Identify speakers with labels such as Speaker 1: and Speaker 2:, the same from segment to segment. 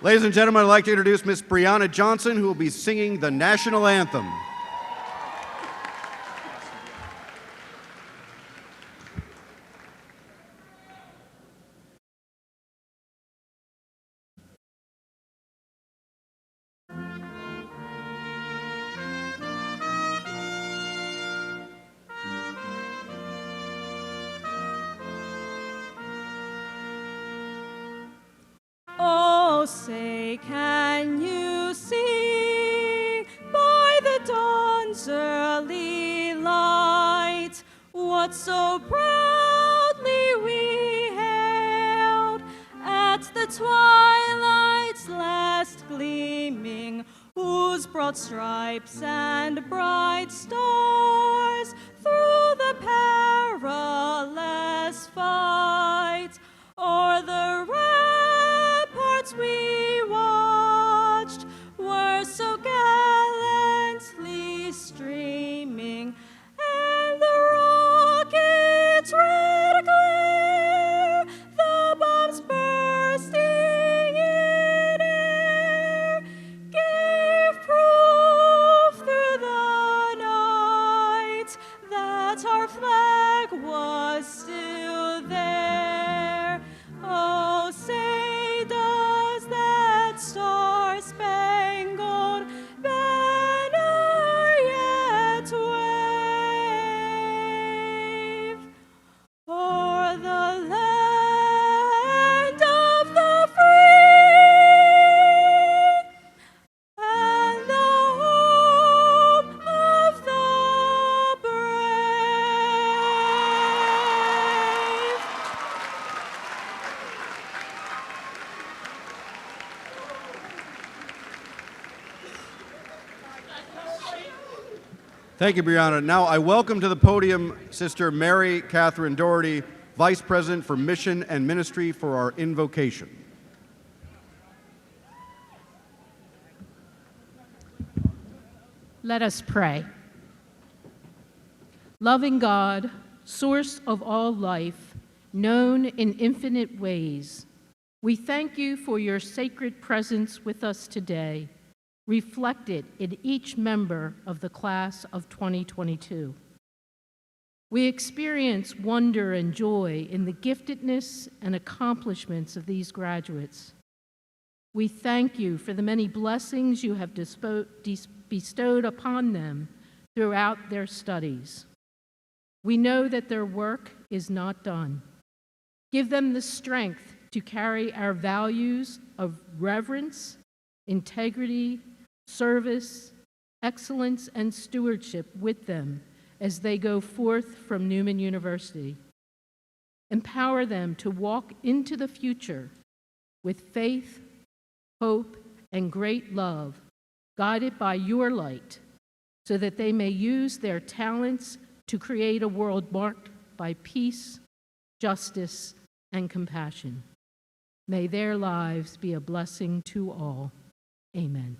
Speaker 1: Ladies and gentlemen, I'd like to introduce Miss Brianna Johnson, who will be singing the national anthem.
Speaker 2: Oh, say, can you see by the dawn's early light what so proudly we hailed at the twilight's last gleaming, whose broad stripes and bright stars through the perilous fight o'er the ramparts we watched were so gallantly streaming, and the rockets' red glare, the bombs bursting in air, gave proof through the night that our flag was still there. Oh, say, does that star-spangled banner yet wave o'er the land of the free and the home of the brave?
Speaker 1: Thank you, Brianna. Now I welcome to the podium Sister Mary Catherine Doherty, Vice President for Mission and Ministry for our Invocation.
Speaker 3: Let us pray. Loving God, source of all life, known in infinite ways, we thank you for your sacred presence with us today, reflected in each member of the class of 2022. We experience wonder and joy in the giftedness and accomplishments of these graduates. We thank you for the many blessings you have bestowed upon them throughout their studies. We know that their work is not done. Give them the strength to carry our values of reverence, integrity, service, excellence, and stewardship with them as they go forth from Newman University. Empower them to walk into the future with faith, hope, and great love, guided by your light, so that they may use their talents to create a world marked by peace, justice, and compassion. May their lives be a blessing to all. Amen.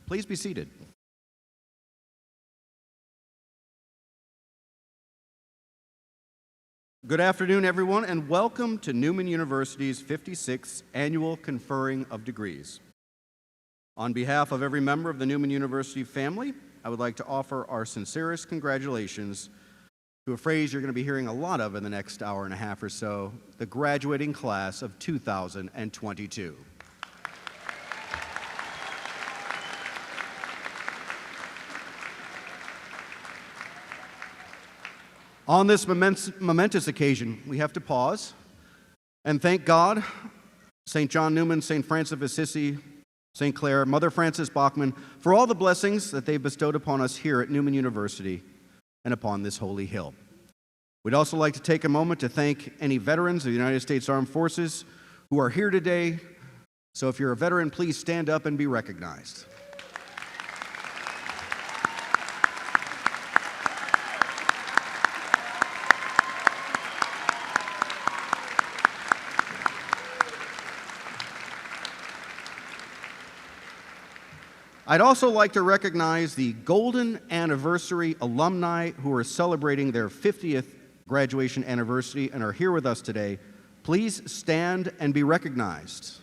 Speaker 1: Please be seated. Good afternoon, everyone, and welcome to Newman University's 56th Annual Conferring of Degrees. On behalf of every member of the Newman University family, I would like to offer our sincerest congratulations to a phrase you're going to be hearing a lot of in the next hour and a half or so, the graduating class of 2022. On this momentous occasion, we have to pause and thank God, St. John Newman, St. Francis of Assisi, St. Clare, Mother Frances Bachman, for all the blessings that they've bestowed upon us here at Newman University and upon this holy hill. We'd also like to take a moment to thank any veterans of the United States Armed Forces who are here today. So if you're a veteran, please stand up and be recognized. I'd also like to recognize the Golden Anniversary alumni who are celebrating their 50th graduation anniversary and are here with us today, please stand and be recognized.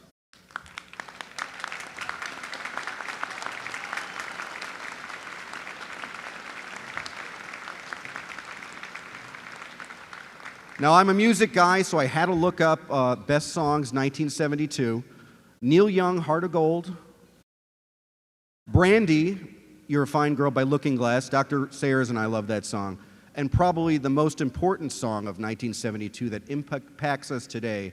Speaker 1: Now, I'm a music guy, so I had to look up Best Songs 1972. Neil Young, Heart of Gold. Brandy, You're a Fine Girl by Looking Glass. Dr. Sayers and I love that song. And probably the most important song of 1972 that impacts us today,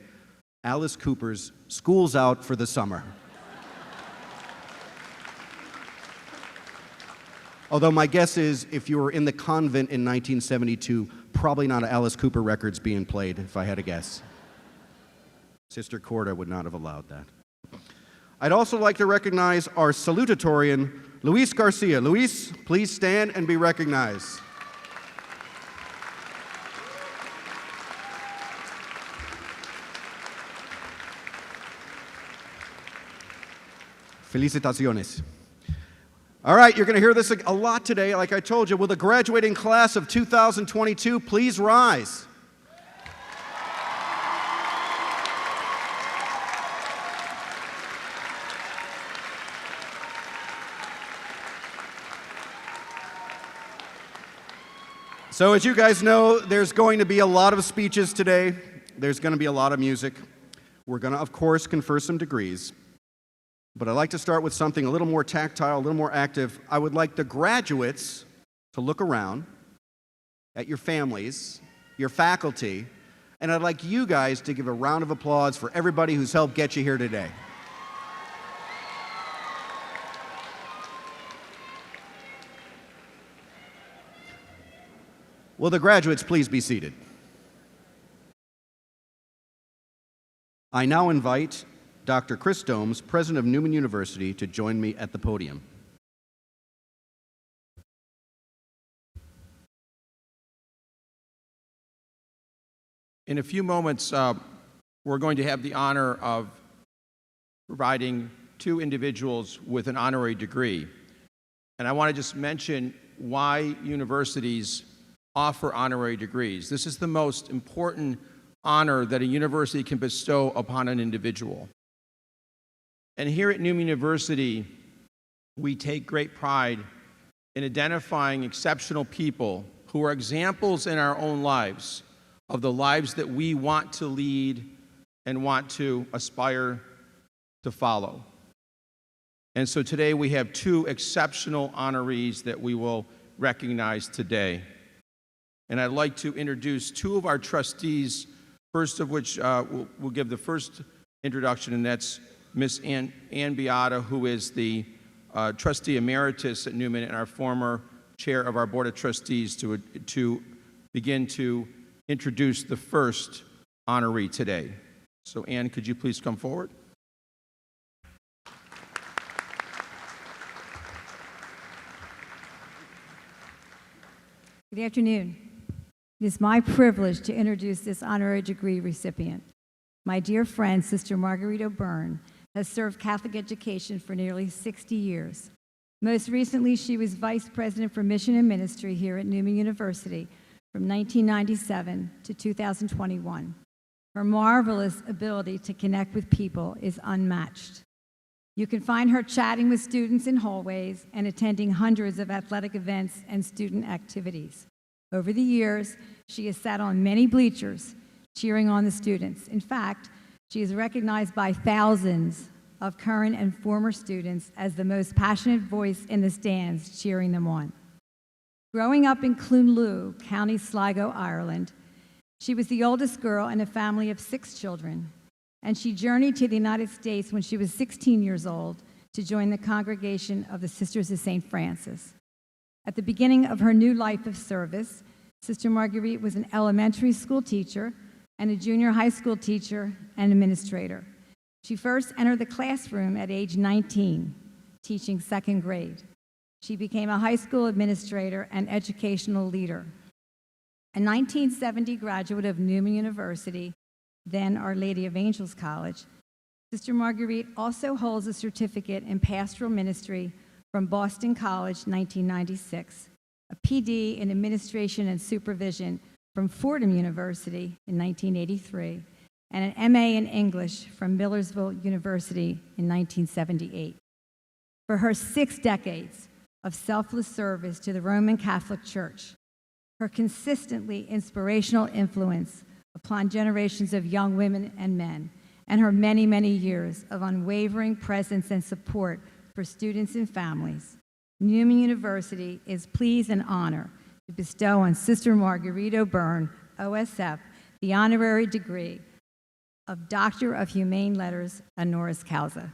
Speaker 1: Alice Cooper's School's Out for the Summer. Although my guess is if you were in the convent in 1972, probably not Alice Cooper records being played, if I had to guess. Sister Corda would not have allowed that. I'd also like to recognize our salutatorian, Luis Garcia. Luis, please stand and be recognized. Felicitaciones. All right, you're going to hear this a lot today, like I told you. Will the graduating class of 2022 please rise? So as you guys know, there's going to be a lot of speeches today. There's going to be a lot of music. We're going to, of course, confer some degrees. But I'd like to start with something a little more tactile, a little more active. I would like the graduates to look around at your families, your faculty, and I'd like you guys to give a round of applause for everybody who's helped get you here today. Will the graduates please be seated? I now invite Dr. Chris Domes, president of Newman University, to join me at the podium.
Speaker 4: In a few moments, we're going to have the honor of providing two individuals with an honorary degree. And I want to just mention why universities offer honorary degrees. This is the most important honor that a university can bestow upon an individual. And here at Newman University, we take great pride in identifying exceptional people who are examples in our own lives of the lives that we want to lead and want to aspire to follow. And so today we have two exceptional honorees that we will recognize today. And I'd like to introduce two of our trustees, first of which we'll give the first introduction, and that's Miss Ann Beata, who is the trustee emeritus at Newman and our former chair of our board of trustees, to begin to introduce the first honoree today. So Ann, could you please come forward?
Speaker 5: Good afternoon. It is my privilege to introduce this honorary degree recipient. My dear friend, Sister Margarito Byrne, has served Catholic education for nearly 60 years. Most recently, she was Vice President for Mission and Ministry here at Newman University from 1997 to 2021. Her marvelous ability to connect with people is unmatched. You can find her chatting with students in hallways and attending hundreds of athletic events and student activities. Over the years, she has sat on many bleachers cheering on the students. In fact, she is recognized by thousands of current and former students as the most passionate voice in the stands cheering them on. Growing up in Clunlu, County Sligo, Ireland, she was the oldest girl in a family of 6 children, and she journeyed to the United States when she was 16 years old to join the congregation of the Sisters of St. Francis. At the beginning of her new life of service, Sister Marguerite was an elementary school teacher and a junior high school teacher and administrator. She first entered the classroom at age 19, teaching 2nd grade. She became a high school administrator and educational leader. A 1970 graduate of Newman University, then Our Lady of Angels College, Sister Marguerite also holds a certificate in pastoral ministry from Boston College, 1996, a PD in administration and supervision from Fordham University in 1983, and an MA in English from Millersville University in 1978. For her 6 decades of selfless service to the Roman Catholic Church, her consistently inspirational influence upon generations of young women and men, and her many, many years of unwavering presence and support for students and families, Newman University is pleased and honored to bestow on Sister Margarito Byrne, OSF, the honorary degree of Doctor of Humane Letters honoris causa.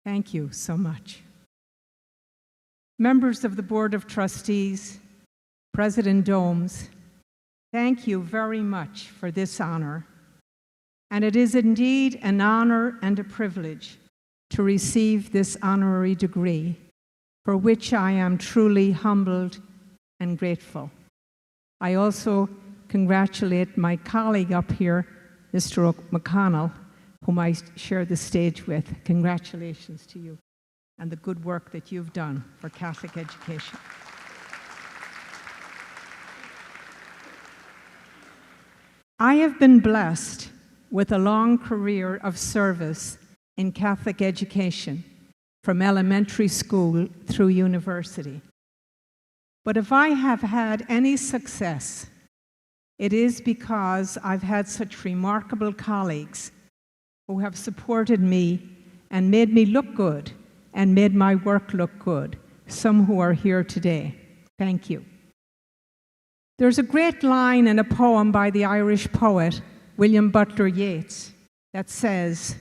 Speaker 6: Thank you so much. Members of the Board of Trustees, President Domes, thank you very much for this honor. And it is indeed an honor and a privilege to receive this honorary degree, for which I am truly humbled and grateful. I also congratulate my colleague up here, Mr. R Mcconnell, whom I share the stage with. Congratulations to you and the good work that you've done for Catholic education. I have been blessed with a long career of service in Catholic education, from elementary school through university. But if I have had any success, it is because I've had such remarkable colleagues who have supported me and made me look good and made my work look good, some who are here today. Thank you. There's a great line in a poem by the Irish poet William Butler Yeats that says,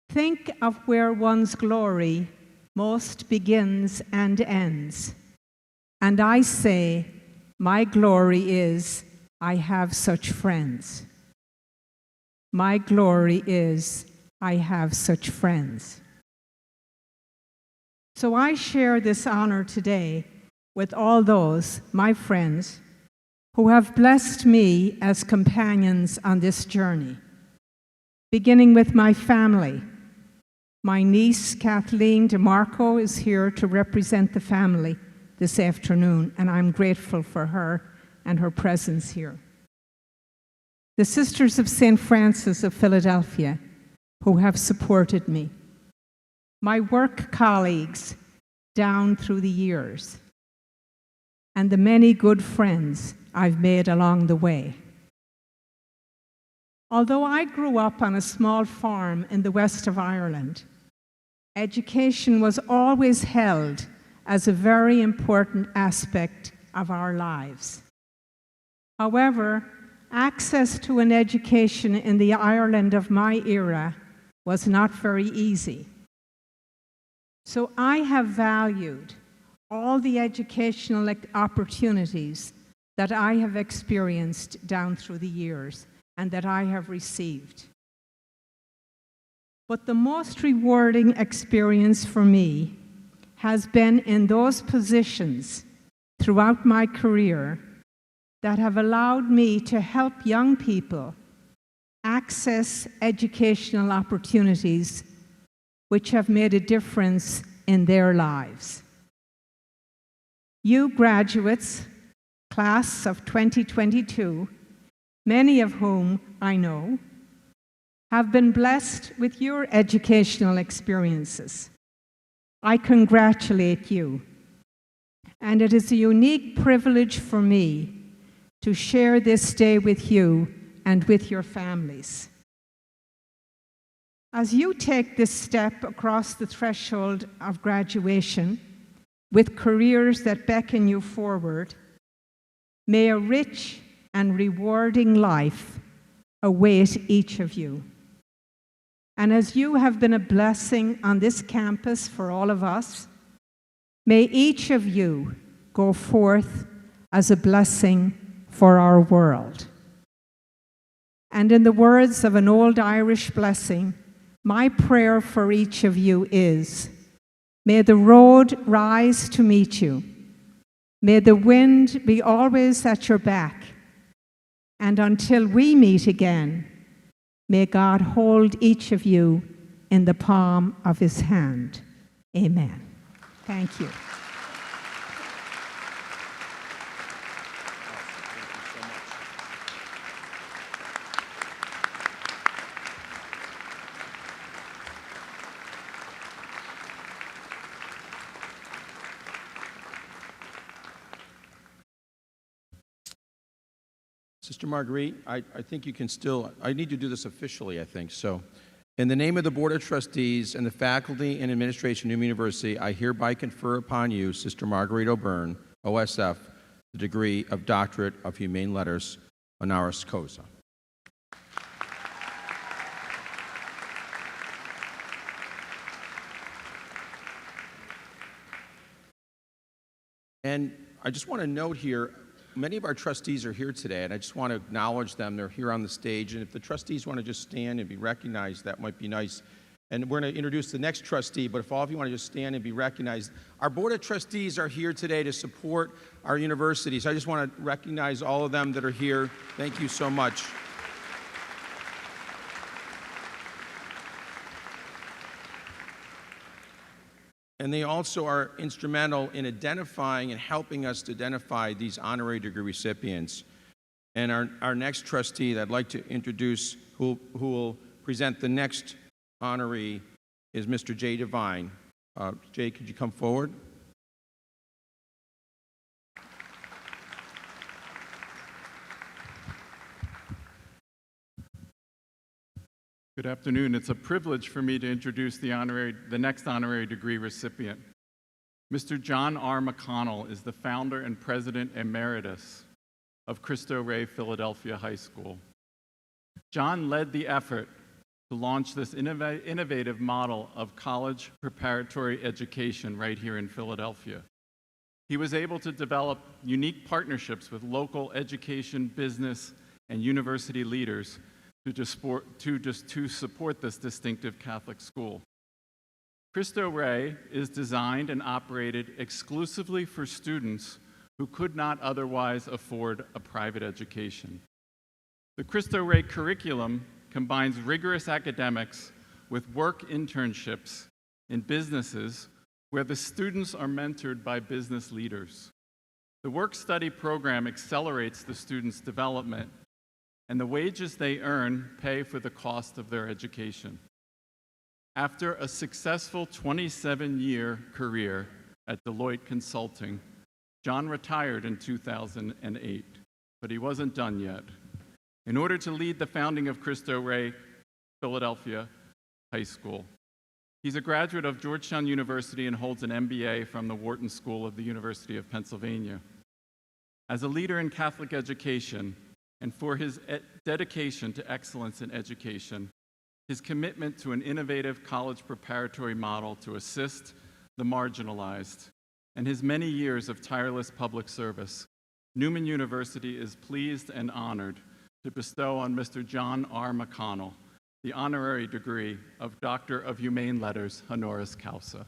Speaker 6: "Think of where one's glory most begins and ends. And I say, my glory is I have such friends. My glory is I have such friends." So I share this honor today with all those, my friends, who have blessed me as companions on this journey, beginning with my family. My niece, Kathleen DeMarco, is here to represent the family this afternoon, and I'm grateful for her and her presence here. The Sisters of St. Francis of Philadelphia, who have supported me. My work colleagues down through the years, and the many good friends I've made along the way. Although I grew up on a small farm in the west of Ireland, education was always held as a very important aspect of our lives. However, access to an education in the Ireland of my era was not very easy. So I have valued all the educational opportunities that I have experienced down through the years and that I have received. But the most rewarding experience for me has been in those positions throughout my career that have allowed me to help young people access educational opportunities which have made a difference in their lives. You graduates, class of 2022, many of whom I know, have been blessed with your educational experiences. I congratulate you, and it is a unique privilege for me to share this day with you and with your families. As you take this step across the threshold of graduation, with careers that beckon you forward, may a rich and rewarding life await each of you. And as you have been a blessing on this campus for all of us, may each of you go forth as a blessing for our world. And in the words of an old Irish blessing, my prayer for each of you is, may the road rise to meet you. May the wind be always at your back. And until we meet again, may God hold each of you in the palm of his hand. Amen. Thank you.
Speaker 4: Sister Marguerite, I think you can still, I need to do this officially, I think. So, in the name of the Board of Trustees and the faculty and administration of Newman University, I hereby confer upon you, Sister Margarito Byrne, OSF, the degree of Doctorate of Humane Letters, honoris causa. And I just want to note here, many of our trustees are here today, and I just want to acknowledge them. They're here on the stage, and if the trustees want to just stand and be recognized, that might be nice. And we're going to introduce the next trustee, but if all of you want to just stand and be recognized. Our Board of Trustees are here today to support our university, so I just want to recognize all of them that are here. Thank you so much. And they also are instrumental in identifying and helping us to identify these honorary degree recipients. And our next trustee that I'd like to introduce, who will present the next honoree, is Mr. Jay Devine. Jay, could you come forward?
Speaker 7: Good afternoon. It's a privilege for me to introduce the next honorary degree recipient. Mr. John R. McConnell is the founder and president emeritus of Cristo Rey Philadelphia High School. John led the effort to launch this innovative model of college preparatory education right here in Philadelphia. He was able to develop unique partnerships with local education, business, and university leaders to support this distinctive Catholic school. Cristo Rey is designed and operated exclusively for students who could not otherwise afford a private education. The Cristo Rey curriculum combines rigorous academics with work internships in businesses where the students are mentored by business leaders. The work-study program accelerates the students' development, and the wages they earn pay for the cost of their education. After a successful 27-year career at Deloitte Consulting, John retired in 2008, but he wasn't done yet. In order to lead the founding of Cristo Rey Philadelphia High School, he's a graduate of Georgetown University and holds an MBA from the Wharton School of the University of Pennsylvania. As a leader in Catholic education, and for his dedication to excellence in education, his commitment to an innovative college preparatory model to assist the marginalized, and his many years of tireless public service, Newman University is pleased and honored to bestow on Mr. John R. McConnell the honorary degree of Doctor of Humane Letters, honoris causa.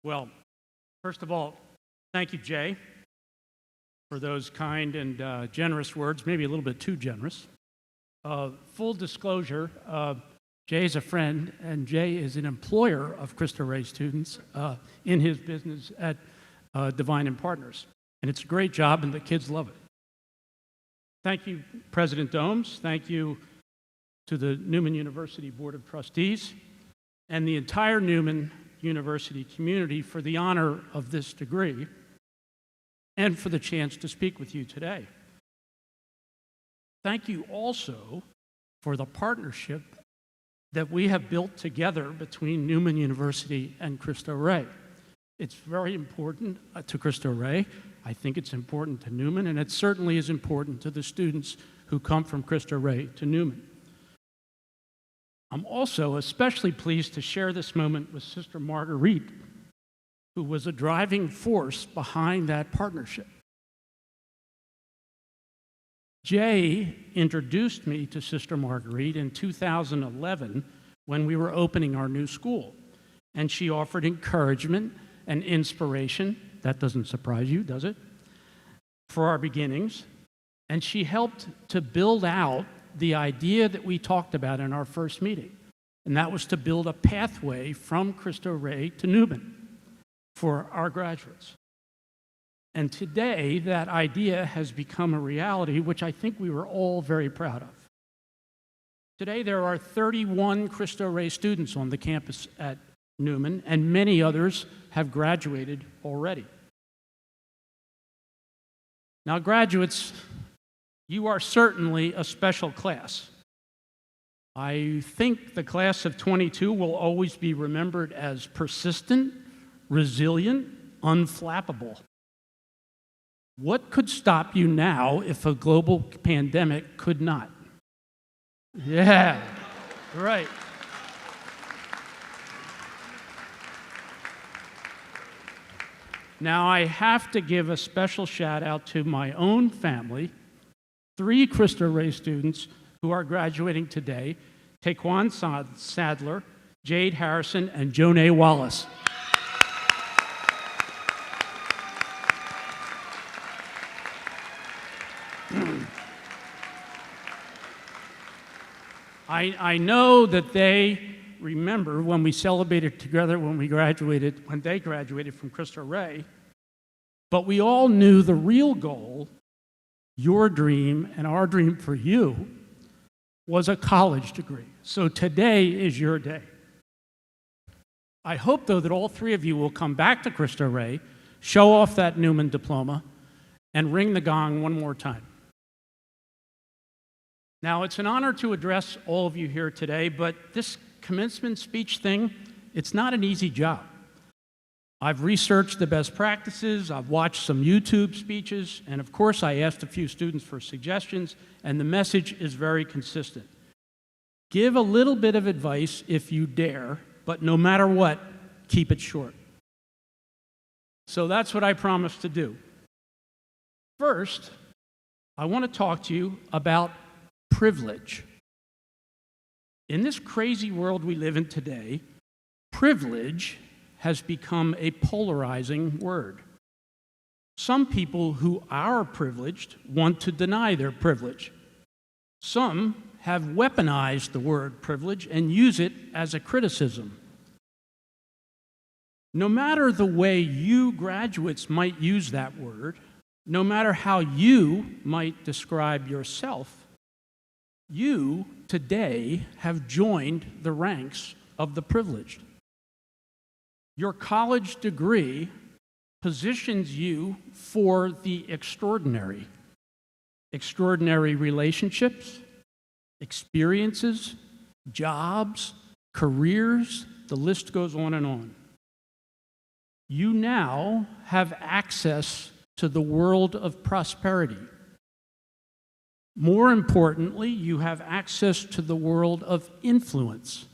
Speaker 8: Well, first of all, thank you, Jay, for those kind and generous words, maybe a little bit too generous. Full disclosure, Jay is a friend, and Jay is an employer of Cristo Rey students in his business at Divine and Partners. And it's a great job, and the kids love it. Thank you, President Domes. Thank you to the Newman University Board of Trustees and the entire Newman University community for the honor of this degree and for the chance to speak with you today. Thank you also for the partnership that we have built together between Newman University and Cristo Rey. It's very important to Cristo Rey. I think it's important to Newman, and it certainly is important to the students who come from Cristo Rey to Newman. I'm also especially pleased to share this moment with Sister Marguerite, who was a driving force behind that partnership. Jay introduced me to Sister Marguerite in 2011 when we were opening our new school, and she offered encouragement and inspiration. That doesn't surprise you, does it? For our beginnings. And she helped to build out the idea that we talked about in our first meeting, and that was to build a pathway from Cristo Rey to Newman for our graduates. And today, that idea has become a reality, which I think we were all very proud of. Today, there are 31 Cristo Rey students on the campus at Newman, and many others have graduated already. Now, graduates, you are certainly a special class. I think the class of 22 will always be remembered as persistent, resilient, unflappable. What could stop you now if a global pandemic could not? Yeah, right. Now, I have to give a special shout out to my own family, 3 Cristo Rey students who are graduating today, Taquan Sadler, Jade Harrison, and Jonay Wallace. I know that they remember when we celebrated together when they graduated from Cristo Rey, but we all knew the real goal, your dream and our dream for you, was a college degree. So today is your day. I hope, though, that all 3 of you will come back to Cristo Rey, show off that Newman diploma, and ring the gong one more time. Now, it's an honor to address all of you here today, but this commencement speech thing, it's not an easy job. I've researched the best practices, I've watched some YouTube speeches, and of course I asked a few students for suggestions, and the message is very consistent. Give a little bit of advice if you dare, but no matter what, keep it short. So that's what I promised to do. First, I want to talk to you about privilege. In this crazy world we live in today, privilege has become a polarizing word. Some people who are privileged want to deny their privilege. Some have weaponized the word privilege and use it as a criticism. No matter the way you graduates might use that word, no matter how you might describe yourself, you today have joined the ranks of the privileged. Your college degree positions you for the extraordinary. Extraordinary relationships, experiences, jobs, careers, the list goes on and on. You now have access to the world of prosperity. More importantly, you have access to the world of influence.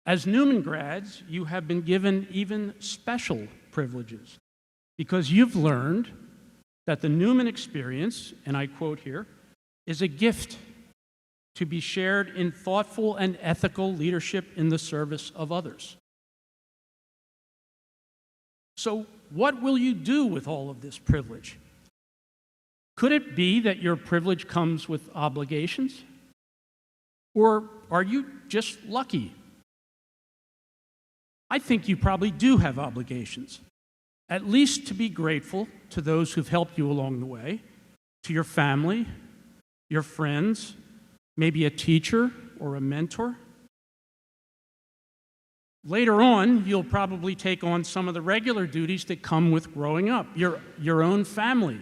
Speaker 8: As Newman grads, you have been given even special privileges because you've learned that the Newman experience, and I quote here, is a gift to be shared in thoughtful and ethical leadership in the service of others. So what will you do with all of this privilege? Could it be that your privilege comes with obligations? Or are you just lucky? I think you probably do have obligations, at least to be grateful to those who've helped you along the way, to your family, your friends, maybe a teacher or a mentor. Later on, you'll probably take on some of the regular duties that come with growing up, your own family,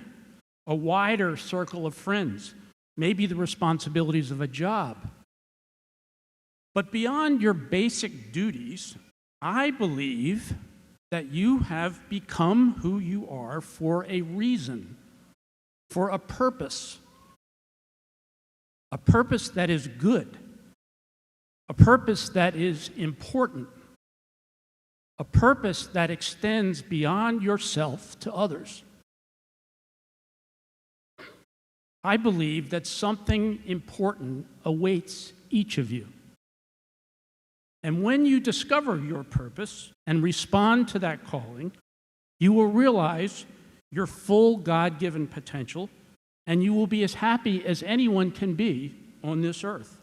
Speaker 8: a wider circle of friends, maybe the responsibilities of a job. But beyond your basic duties, I believe that you have become who you are for a reason, for a purpose that is good, a purpose that is important, a purpose that extends beyond yourself to others. I believe that something important awaits each of you. And when you discover your purpose and respond to that calling, you will realize your full God-given potential, and you will be as happy as anyone can be on this earth.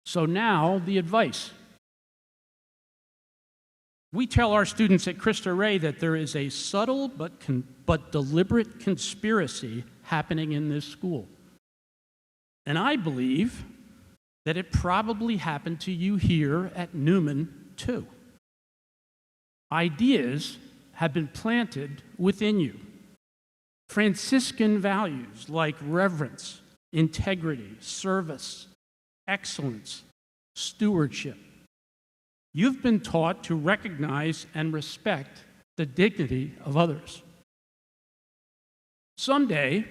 Speaker 8: So now, the advice. We tell our students at Cristo Rey that there is a subtle but deliberate conspiracy happening in this school. And I believe that it probably happened to you here at Newman, too. Ideas have been planted within you. Franciscan values like reverence, integrity, service, excellence, stewardship. You've been taught to recognize and respect the dignity of others. Someday,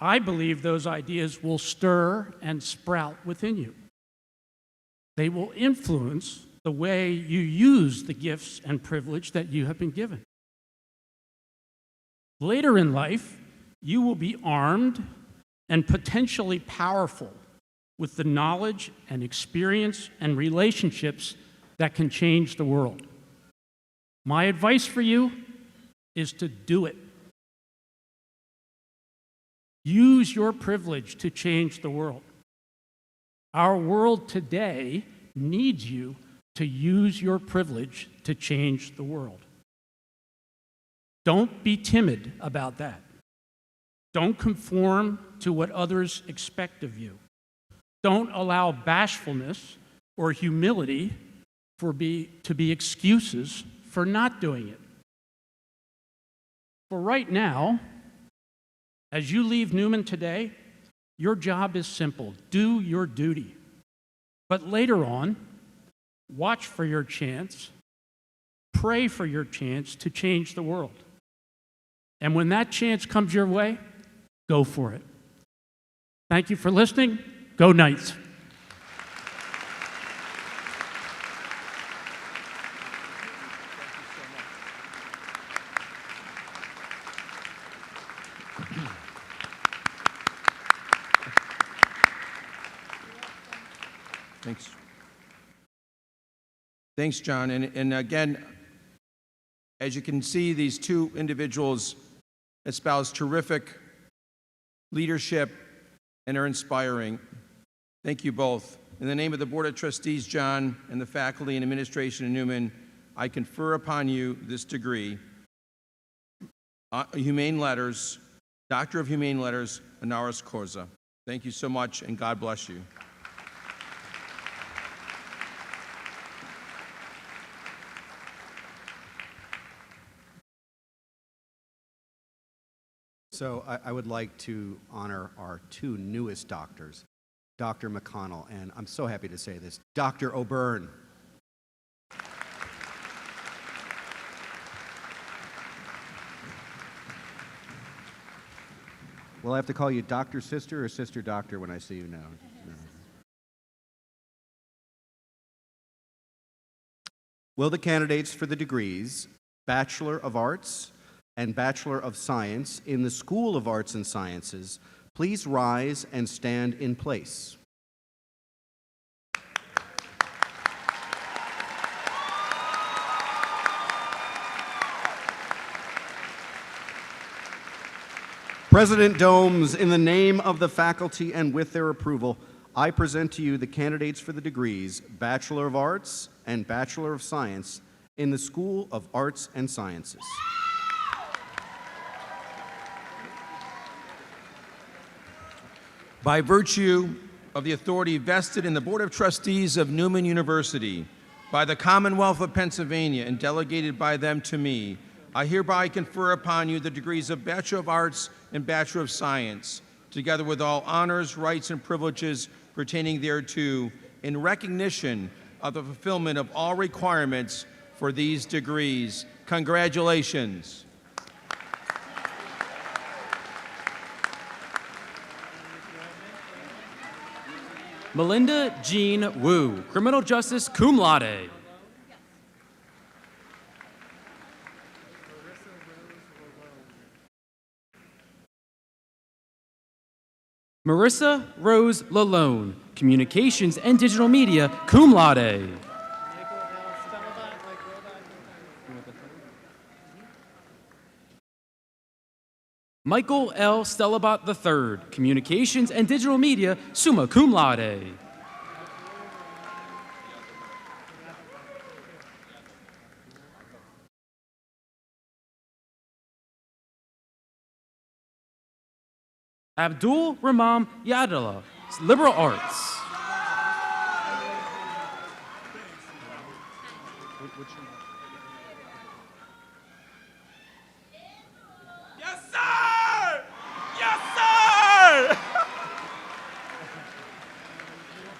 Speaker 8: I believe those ideas will stir and sprout within you. They will influence the way you use the gifts and privilege that you have been given. Later in life, you will be armed and potentially powerful with the knowledge and experience and relationships that can change the world. My advice for you is to do it. Use your privilege to change the world. Our world today needs you to use your privilege to change the world. Don't be timid about that. Don't conform to what others expect of you. Don't allow bashfulness or humility to be excuses for not doing it. For right now, as you leave Newman today, your job is simple. Do your duty. But later on, watch for your chance, pray for your chance to change the world. And when that chance comes your way, go for it. Thank you for listening. Go Knights.
Speaker 4: Thanks, John. And again, as you can see, these two individuals espouse terrific leadership and are inspiring. Thank you both. In the name of the Board of Trustees, John, and the faculty and administration of Newman, I confer upon you this degree, Humane Letters, Doctor of Humane Letters, honoris causa. Thank you so much, and God bless you.
Speaker 1: So I would like to honor our two newest doctors, Dr. McConnell, and I'm so happy to say this, Dr. O'Byrne. Will I have to call you Dr. Sister or Sister Doctor when I see you now? No. Will the candidates for the degrees Bachelor of Arts and Bachelor of Science in the School of Arts and Sciences please rise and stand in place? President Domes, in the name of the faculty and with their approval, I present to you the candidates for the degrees Bachelor of Arts and Bachelor of Science in the School of Arts and Sciences.
Speaker 4: By virtue of the authority vested in the Board of Trustees of Newman University, by the Commonwealth of Pennsylvania and delegated by them to me, I hereby confer upon you the degrees of Bachelor of Arts and Bachelor of Science, together with all honors, rights, and privileges pertaining thereto, in recognition of the fulfillment of all requirements for these degrees. Congratulations.
Speaker 9: Melinda Jean Wu, Criminal Justice Cum Laude. Marissa Rose Lalone, Communications and Digital Media Cum Laude. Michael L. Stellabat III, Communications and Digital Media, Summa Cum Laude. Abdul Ramam Yadala, Liberal Arts.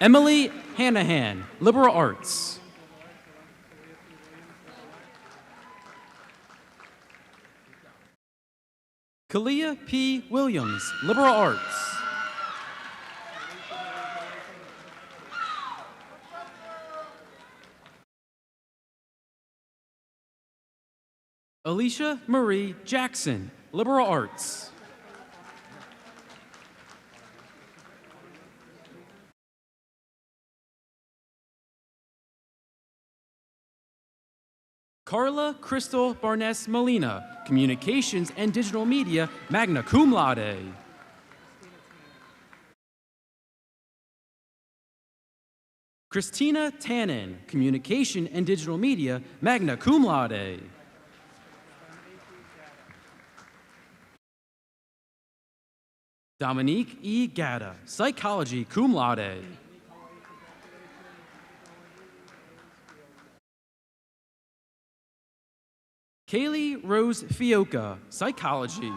Speaker 9: Emily Hanahan, Liberal Arts. Kalia P. Williams, Liberal Arts. Alicia Marie Jackson, Liberal Arts. Carla Crystal Barnes Molina, Communications and Digital Media, magna cum laude. Christina Tannen, Communication and Digital Media, magna cum laude. Dominique E. Gatta, Psychology cum laude. Kaylee Rose Fioca, Psychology.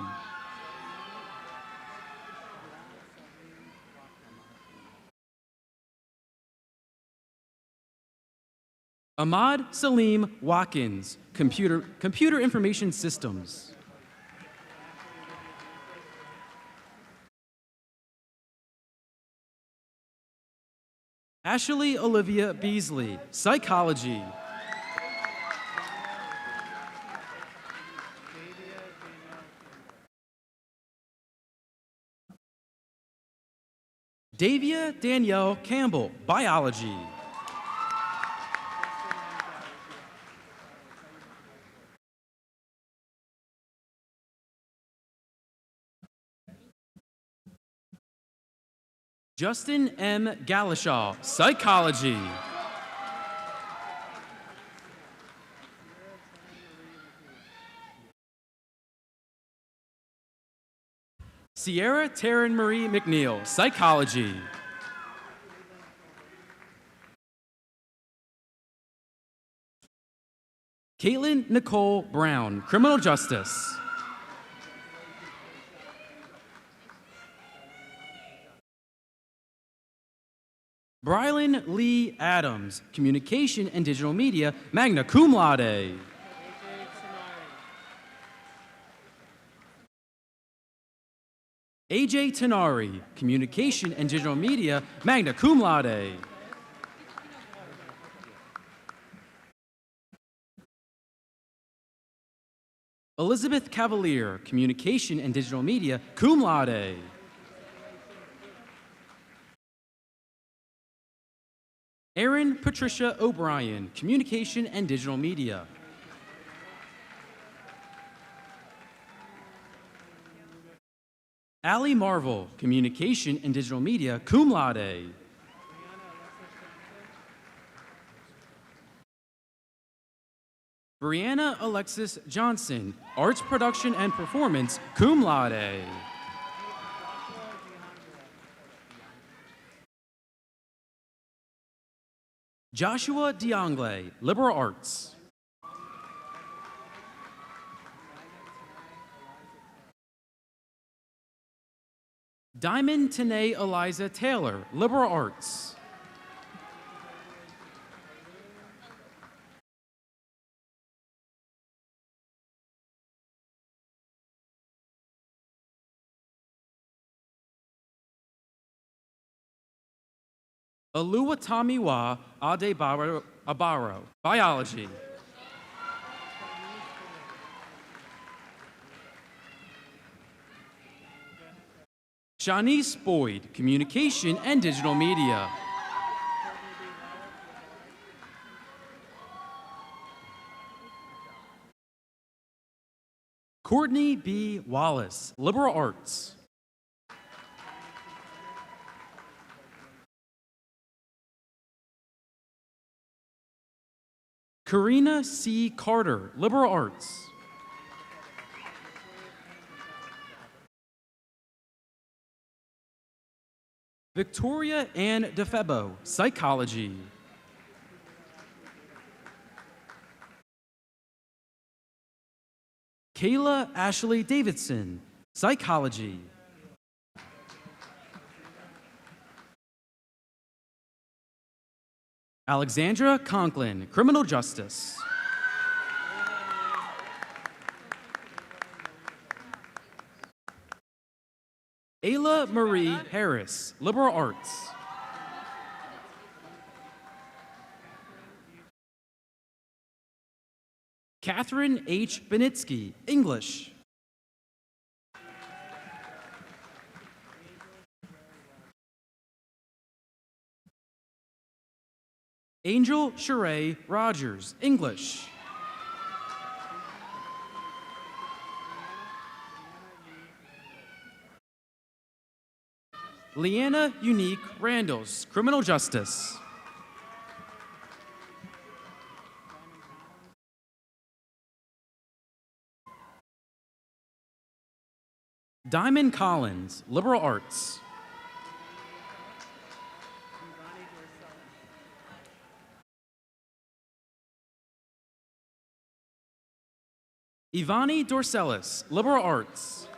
Speaker 9: Ahmad Salim Watkins, Computer Information Systems. Ashley Olivia Beasley, Psychology. Davia Danielle Campbell, Biology. Justin M. Galashaw, Psychology. Sierra Taryn Marie McNeil, Psychology. Caitlin Nicole Brown, Criminal Justice. Brylan Lee Adams, Communication and Digital Media, magna cum laude. AJ Tenari, Communication and Digital Media, magna cum laude. Elizabeth Cavalier, Communication and Digital Media, cum laude. Erin Patricia O'Brien, Communication and Digital Media. Allie Marvel, Communication and Digital Media, cum laude. Brianna Alexis Johnson, Arts Production and Performance, cum laude. Joshua Diangle, Liberal Arts. Diamond Tanae Eliza Taylor, Liberal Arts. Oluwatamiwa Abaro, Biology. Shanice Boyd, Communication and Digital Media. Courtney B. Wallace, Liberal Arts. Karina C. Carter, Liberal Arts. Victoria Ann DeFebo, Psychology. Kayla Ashley Davidson, Psychology. Alexandra Conklin, Criminal Justice. Ayla Marie Harris, Liberal Arts. Catherine H. Benitsky, English. Angel Sheree Rogers, English. Leanna Unique Randalls, Criminal Justice. Diamond Collins, Liberal Arts. Ivani Dorcelis, Liberal Arts.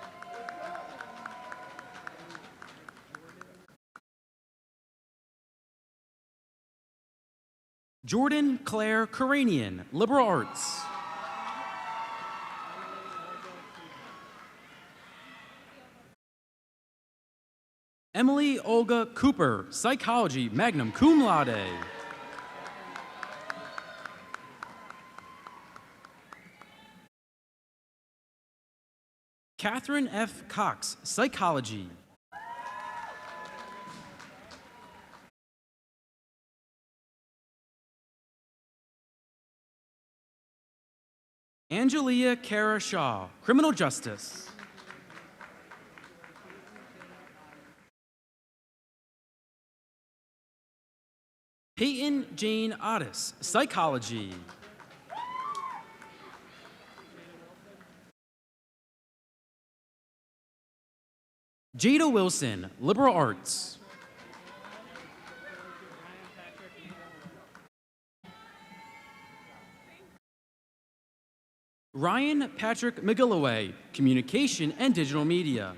Speaker 9: Jordan Claire Karanian, Liberal Arts. Emily Olga Cooper, Psychology, magna cum laude. Catherine F. Cox, Psychology. Angelia Kara Shaw, Criminal Justice. Peyton Jane Otis, Psychology. Jada Wilson, Liberal Arts. Ryan Patrick McGilloway, Communication and Digital Media.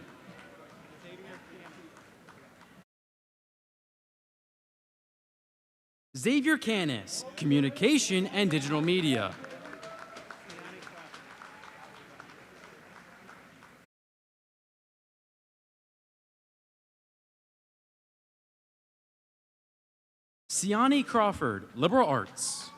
Speaker 9: Xavier Canis, Communication and Digital Media. Siani Crawford, Liberal Arts.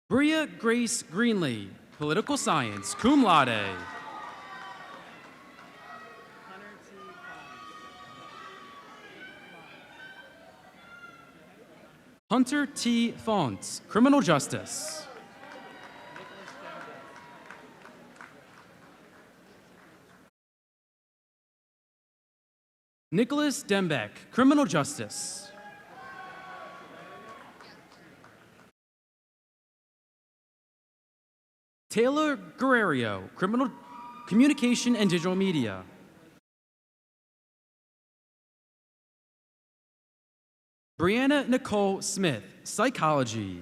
Speaker 9: Bria Grace Greenlee, Political Science, cum laude. Hunter T. Fonts, Criminal Justice. Nicholas Dembeck, Criminal Justice. Taylor Guerrero, Criminal Communication and Digital Media. Brianna Nicole Smith, Psychology.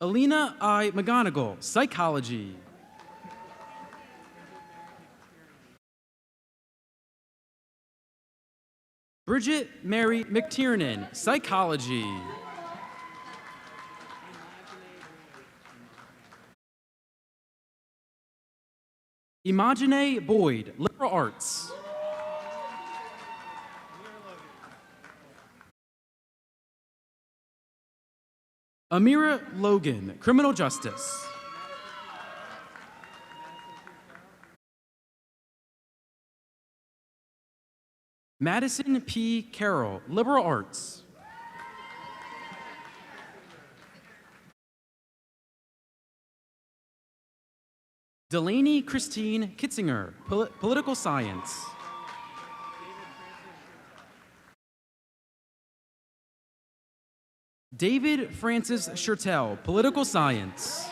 Speaker 9: Alina I. McGonigal, Psychology. Bridget Mary McTiernan, Psychology. Imagine Boyd, Liberal Arts. Amira Logan, Criminal Justice. Madison P. Carroll, Liberal Arts. Delaney Christine Kitzinger, Political Science. David Francis Schertel, Political Science.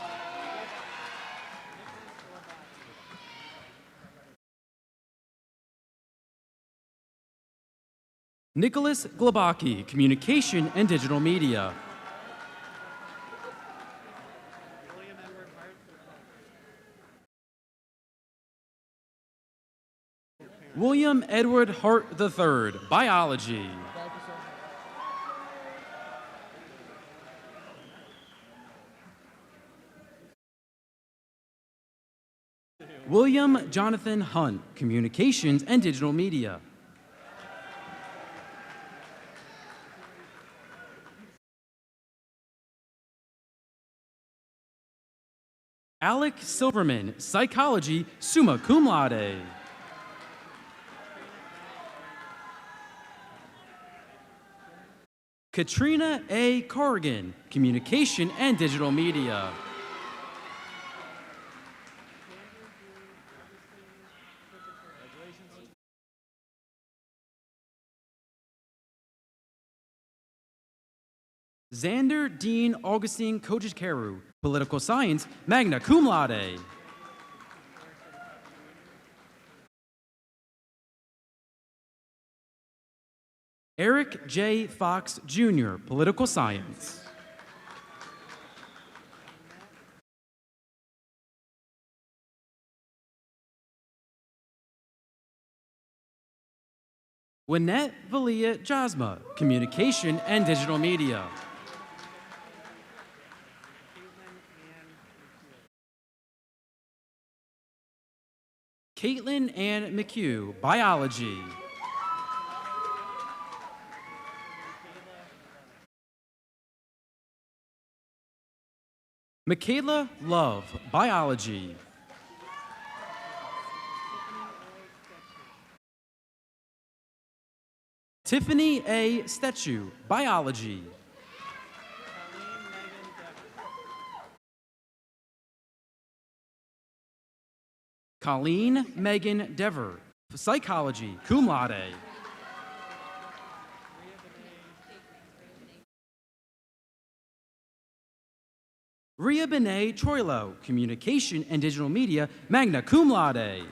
Speaker 9: Nicholas Glabaki, Communication and Digital Media. William Edward Hart III, Biology. William Jonathan Hunt, Communications and Digital Media. Alec Silverman, Psychology, summa cum laude. Katrina A. Corrigan, Communication and Digital Media. Xander Dean Augustine Kojikaru, Political Science, magna cum laude. Eric J. Fox Jr., Political Science. Wynette Valia Jasma, Communication and Digital Media. Caitlin Ann McHugh, Biology. Michaela Love, Biology. Tiffany A. Stetchu, Biology. Colleen Megan Dever, Psychology, cum laude. Ria Benet Troilo, Communication and Digital Media, magna cum laude.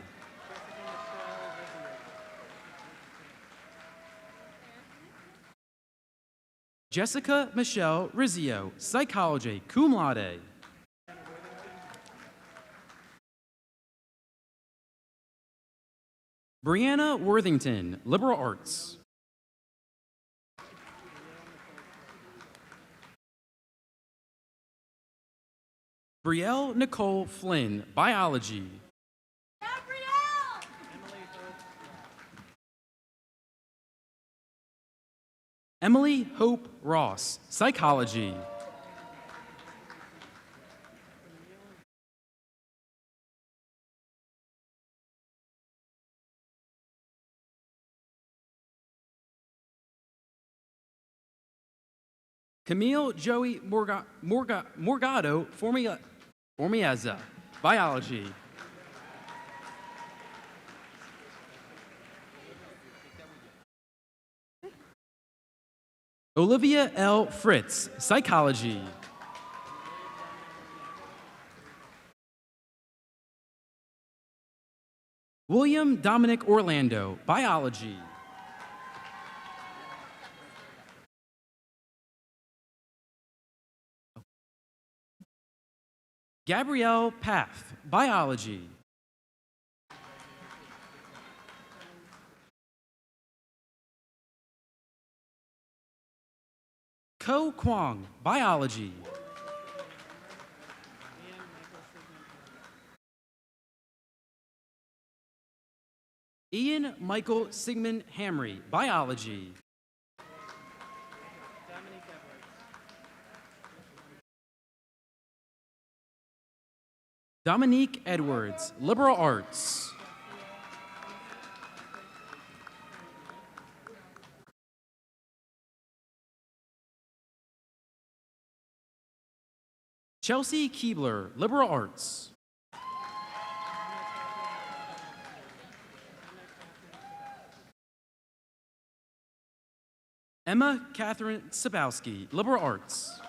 Speaker 9: Jessica Michelle Rizzio, Psychology, cum laude. Brianna Worthington, Liberal Arts. Brielle Nicole Flynn, Biology.
Speaker 2: Gabrielle!
Speaker 9: Emily Hope Ross, Psychology. Camille Joey Morgado Formieza, biology. Olivia L. Fritz, psychology. William Dominic Orlando, biology. Gabrielle Paff, biology. Ko Kwong, biology. Ian Michael Sigmund Hamry, biology. Dominique Edwards, liberal arts. Chelsea Keebler, liberal arts. Emma Catherine Sabowski, liberal arts.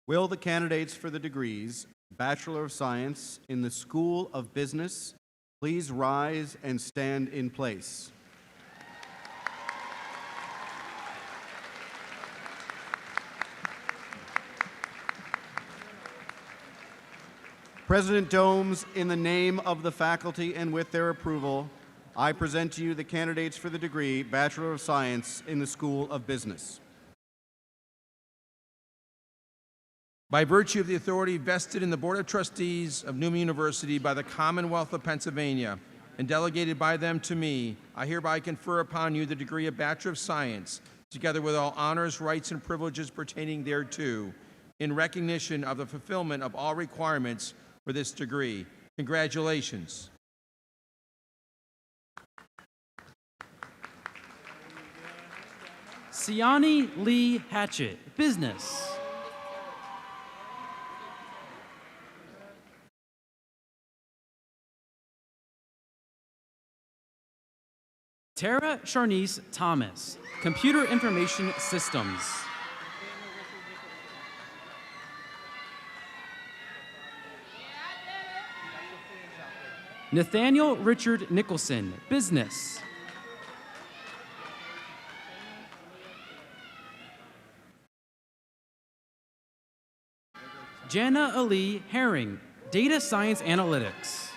Speaker 1: Will the candidates for the degrees Bachelor of Science in the School of Business please rise and stand in place? President Domes, in the name of the faculty and with their approval, I present to you the candidates for the degree Bachelor of Science in the School of Business.
Speaker 4: By virtue of the authority vested in the Board of Trustees of Newman University by the Commonwealth of Pennsylvania and delegated by them to me, I hereby confer upon you the degree of Bachelor of Science, together with all honors, rights, and privileges pertaining thereto, in recognition of the fulfillment of all requirements for this degree. Congratulations.
Speaker 9: Siani Lee Hatchett, business. Tara Sharnice Thomas, computer information systems. Nathaniel Richard Nicholson, business. Jana Ali Herring, data science analytics.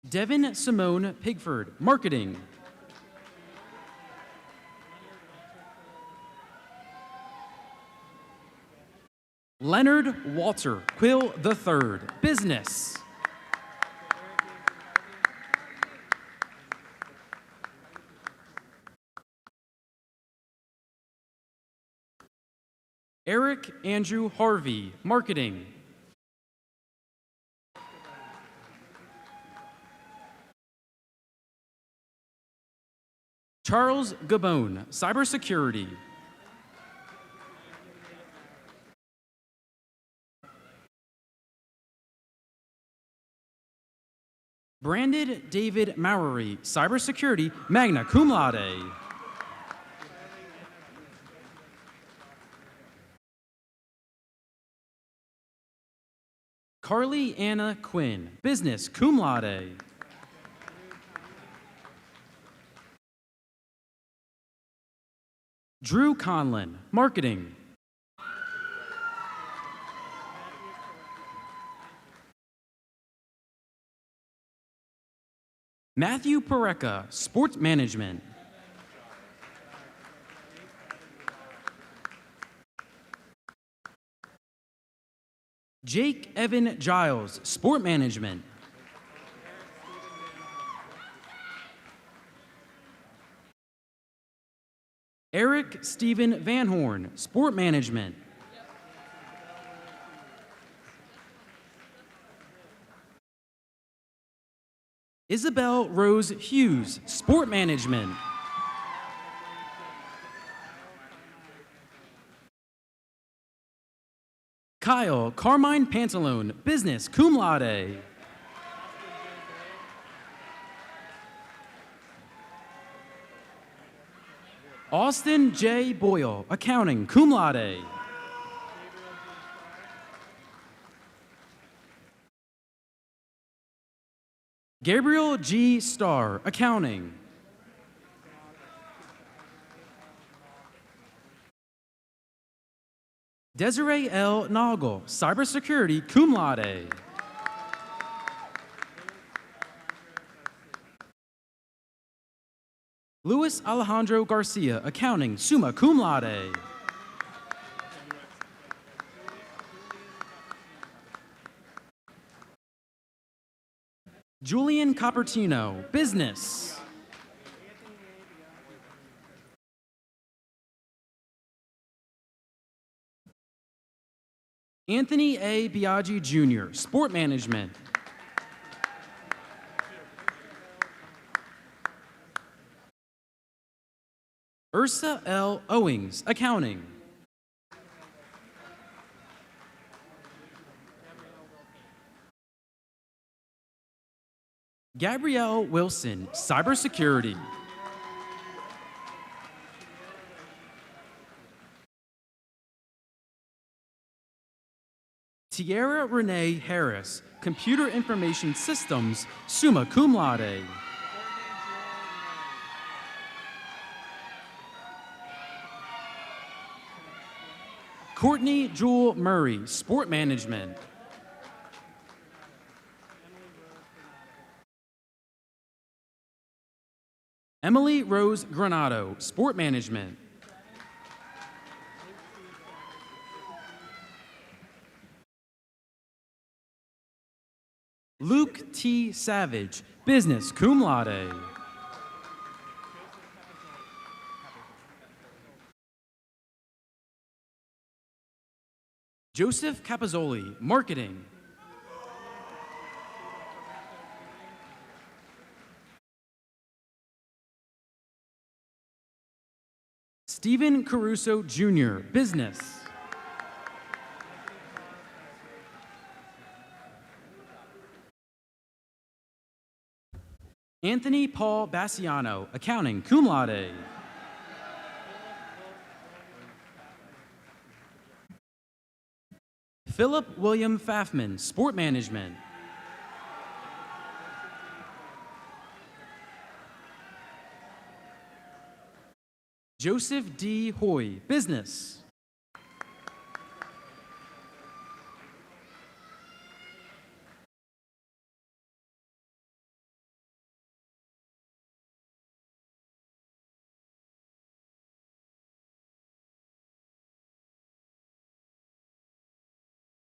Speaker 9: Devin Simone Pigford, marketing. Leonard Walter Quill III, business. Eric Andrew Harvey, marketing. Charles Gabone, cybersecurity. Brandon David Mowery, cybersecurity, magna cum laude. Carly Anna Quinn, business, cum laude. Drew Conlon, marketing. Matthew Pareca, sports management. Jake Evan Giles, sport management. Eric Stephen Van Horn, Sport Management. Isabel Rose Hughes, Sport Management. Kyle Carmine Pantalone, Business, cum laude. Austin J. Boyle, Accounting, cum laude. Gabriel G. Starr, Accounting. Desiree L. Noggle, Cybersecurity, cum laude. Luis Alejandro Garcia, Accounting, summa cum laude. Julian Coppertino, Business. Anthony A. Biaggi Jr., Sport Management. Ursa L. Owings, Accounting. Gabrielle Wilson, Cybersecurity. Tierra Renee Harris, Computer Information Systems, summa cum laude. Courtney Jewel Murray, Sport Management. Emily Rose Granado, Sport Management. Luke T. Savage, Business, cum laude. Joseph Capozzoli, Marketing. Stephen Caruso Jr., Business. Anthony Paul Bassiano, Accounting, cum laude. Philip William Pfaffman, Sport Management. Joseph D. Hoy, Business.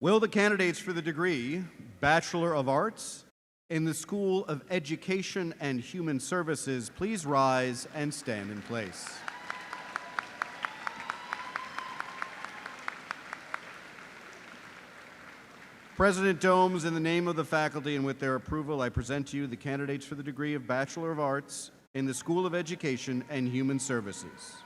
Speaker 1: Will the candidates for the degree Bachelor of Arts in the School of Education and Human Services please rise and stand in place? President Domes, in the name of the faculty and with their approval, I present to you the candidates for the degree of Bachelor of Arts in the School of Education and Human Services.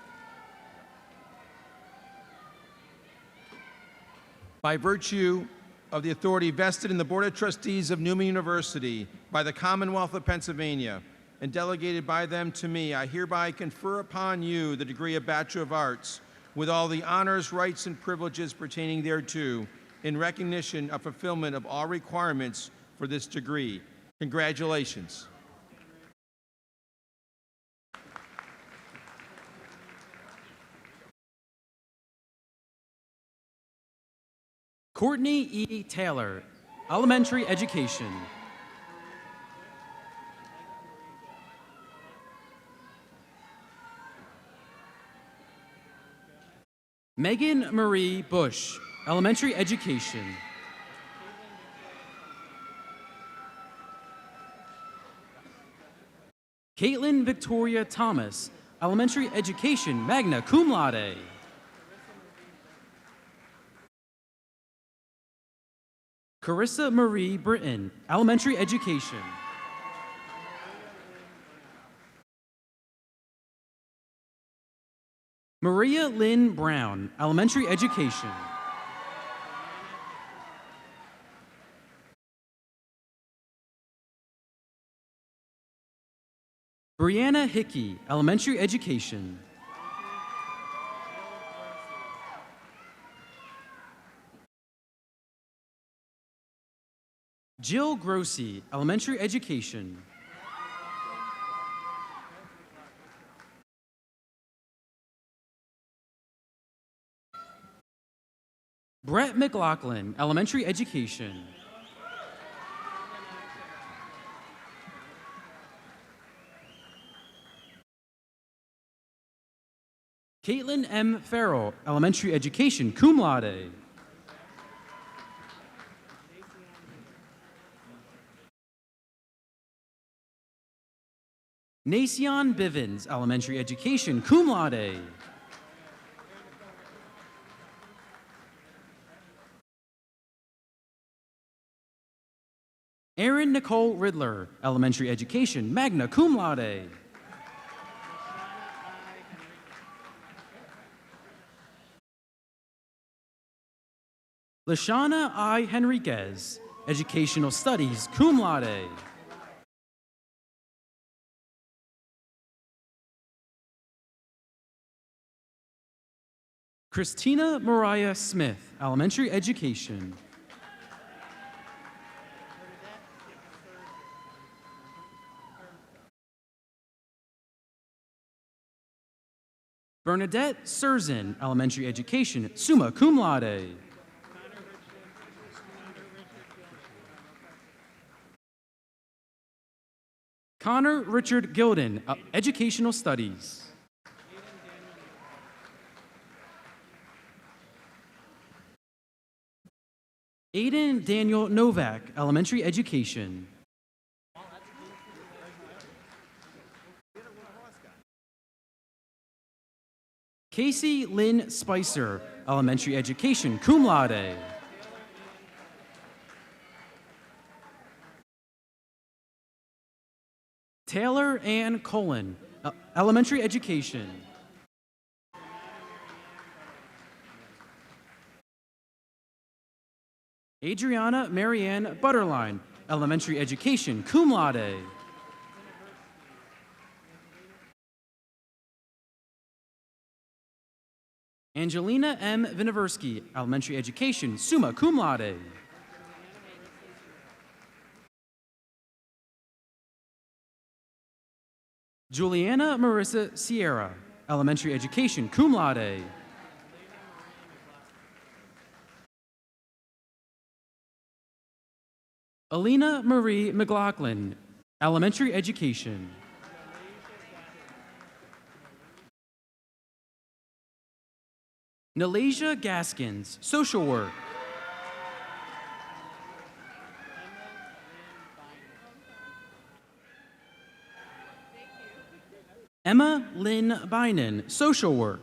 Speaker 4: By virtue of the authority vested in the Board of Trustees of Newman University by the Commonwealth of Pennsylvania and delegated by them to me, I hereby confer upon you the degree of Bachelor of Arts with all the honors, rights, and privileges pertaining thereto in recognition of fulfillment of all requirements for this degree. Congratulations.
Speaker 9: Courtney E. Taylor, Elementary Education. Megan Marie Bush, Elementary Education. Caitlin Victoria Thomas, Elementary Education, magna cum laude. Carissa Marie Britton, Elementary Education. Maria Lynn Brown, Elementary Education. Brianna Hickey, Elementary Education. Jill Grossi, Elementary Education. Brett McLaughlin, Elementary Education. Caitlin M. Farrell, Elementary Education, cum laude. Nacion Bivens, Elementary Education, cum laude. Erin Nicole Riddler, Elementary Education, magna cum laude. Lashana I. Henriquez, Educational Studies, cum laude. Christina Mariah Smith, Elementary Education. Bernadette Surzin, Elementary Education, summa cum laude. Connor Richard Gilden, Educational Studies. Aiden Daniel Novak, Elementary Education. Casey Lynn Spicer, Elementary Education, cum laude. Taylor Ann Colon, Elementary Education. Adriana Marianne Butterline, Elementary Education, cum laude. Angelina M. Vinoversky, Elementary Education, summa cum laude. Juliana Marissa Sierra, Elementary Education, cum laude. Alina Marie McLaughlin, Elementary Education. Nalasia Gaskins, Social Work. Emma Lynn Bynan, Social Work.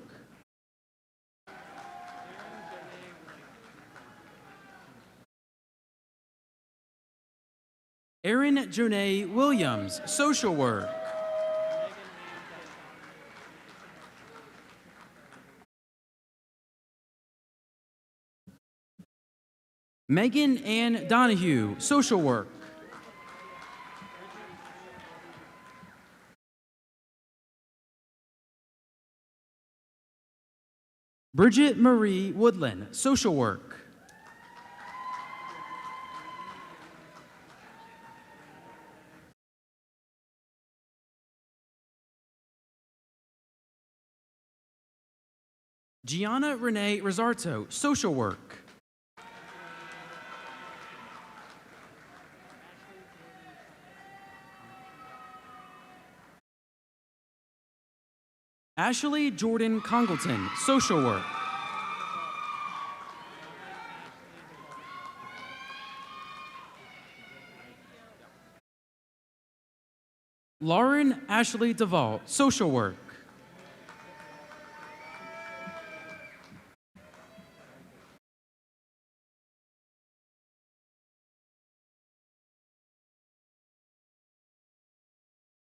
Speaker 9: Erin Jonay Williams, Social Work. Megan Ann Donahue, Social Work. Bridget Marie Woodland, Social Work. Gianna Renee Rosarto, Social Work. Ashley Jordan Congleton, Social Work. Lauren Ashley Duvall, Social Work.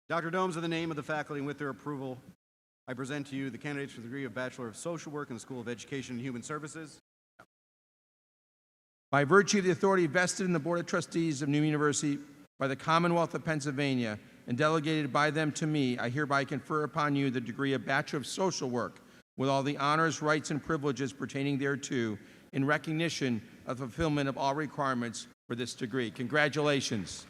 Speaker 1: Dr. Domes, in the name of the faculty and with their approval, I present to you the candidates for the degree of Bachelor of Social Work in the School of Education and Human Services.
Speaker 4: By virtue of the authority vested in the Board of Trustees of Newman University by the Commonwealth of Pennsylvania and delegated by them to me, I hereby confer upon you the degree of Bachelor of Social Work with all the honors, rights, and privileges pertaining thereto in recognition of fulfillment of all requirements for this degree. Congratulations.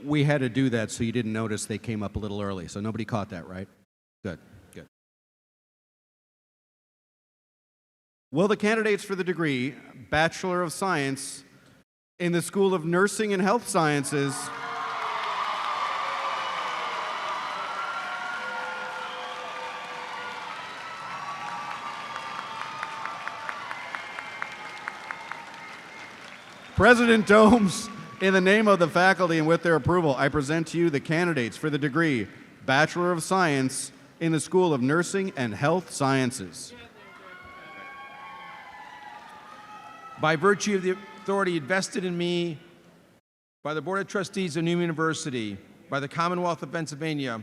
Speaker 1: We had to do that so you didn't notice they came up a little early. So nobody caught that, right? Good, good. Will the candidates for the degree Bachelor of Science in the School of Nursing and Health Sciences President Domes, in the name of the faculty and with their approval, I present to you the candidates for the degree Bachelor of Science in the School of Nursing and Health Sciences.
Speaker 4: By virtue of the authority vested in me by the Board of Trustees of Newman University, by the Commonwealth of Pennsylvania,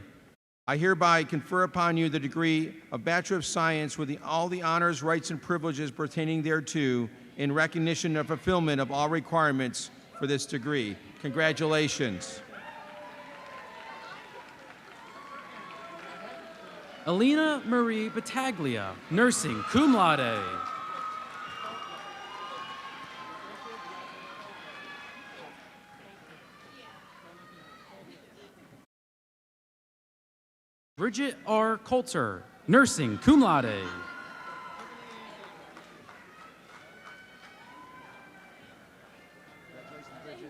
Speaker 4: I hereby confer upon you the degree of Bachelor of Science with all the honors, rights, and privileges pertaining thereto in recognition of fulfillment of all requirements for this degree. Congratulations.
Speaker 9: Alina Marie Battaglia, nursing, cum laude. Bridget R. Coulter, nursing, cum laude.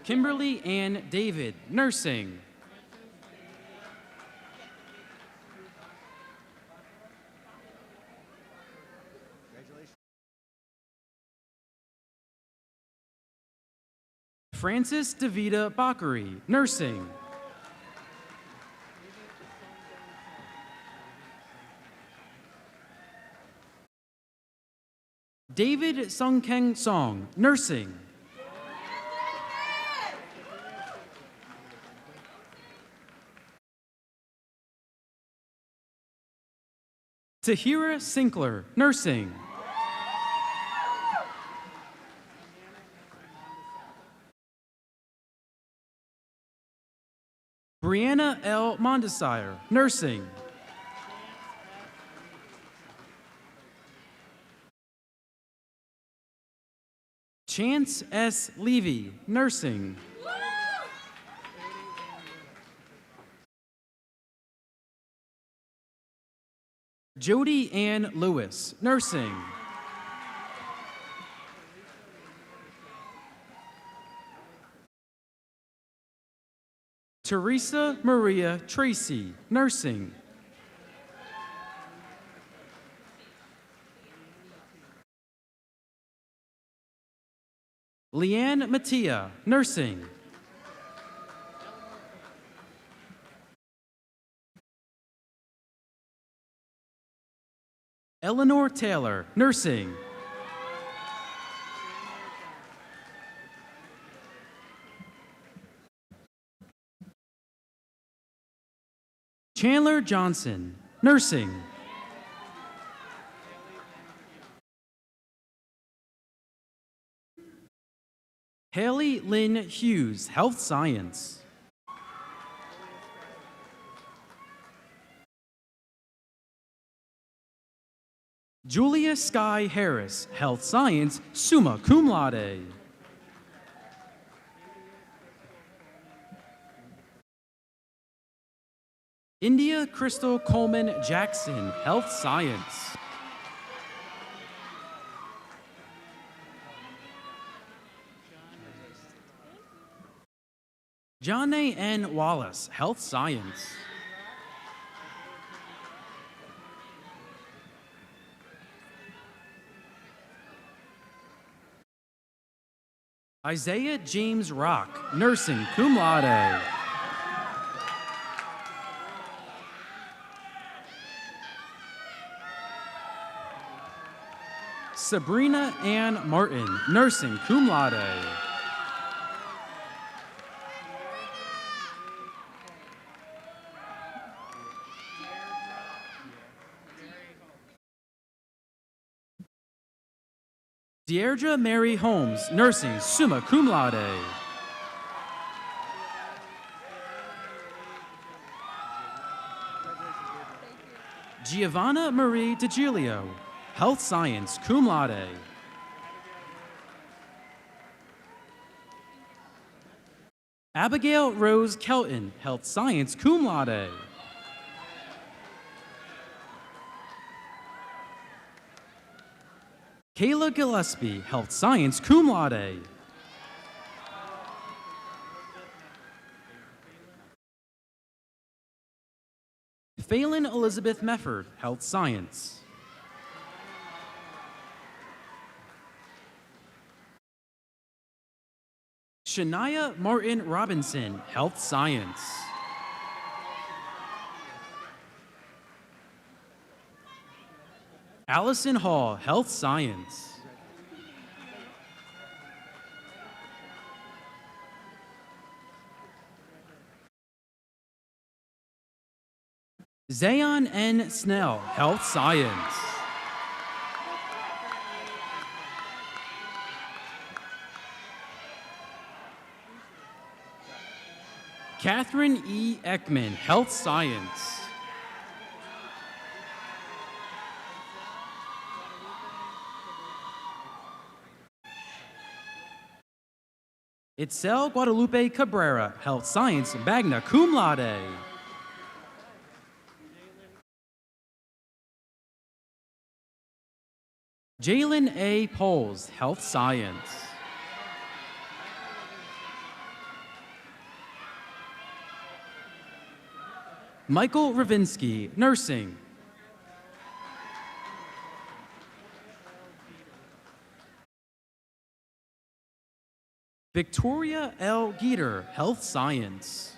Speaker 9: Kimberly Ann David, nursing. Frances DeVita Bakary, nursing. David Sungkeng Song, nursing. Tahira Sinkler, nursing. Brianna L. Mondesire, nursing. Chance S. Levy, nursing. Jody Ann Lewis, nursing. Teresa Maria Tracy, nursing. Leanne Mattia, nursing. Eleanor Taylor, nursing. Chandler Johnson, nursing. Haley Lynn Hughes, health science. Julia Sky Harris, health science, summa cum laude. India Crystal Coleman Jackson, health science. Johnny N. Wallace, health science. Isaiah James Rock, nursing, cum laude. Sabrina Ann Martin, nursing, cum laude. Deirdre Mary Holmes, nursing, summa cum laude. Giovanna Marie DiGilio, health science, cum laude. Abigail Rose Kelton, health science, cum laude. Kayla Gillespie, health science, cum laude. Phelan Elizabeth Mefford, health science. Shania Martin Robinson, health science. Allison Hall, health science. Zayon N. Snell, health science. Catherine E. Ekman, health science. Itzel Guadalupe Cabrera, health science, magna cum laude. Jalen A. Poles, health science. Michael Ravinsky, nursing. Victoria L. Geeter, health science.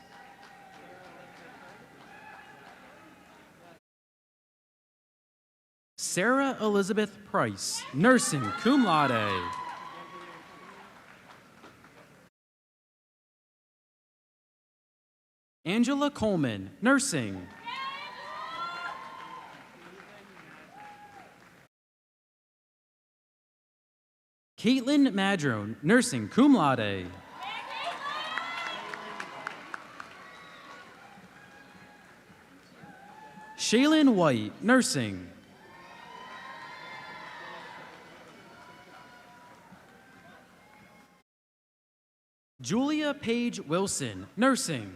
Speaker 9: Sarah Elizabeth Price, nursing, cum laude. Angela Coleman, nursing. Caitlin Madrone, nursing, cum laude. Shaylin White, nursing. Julia Page Wilson, nursing.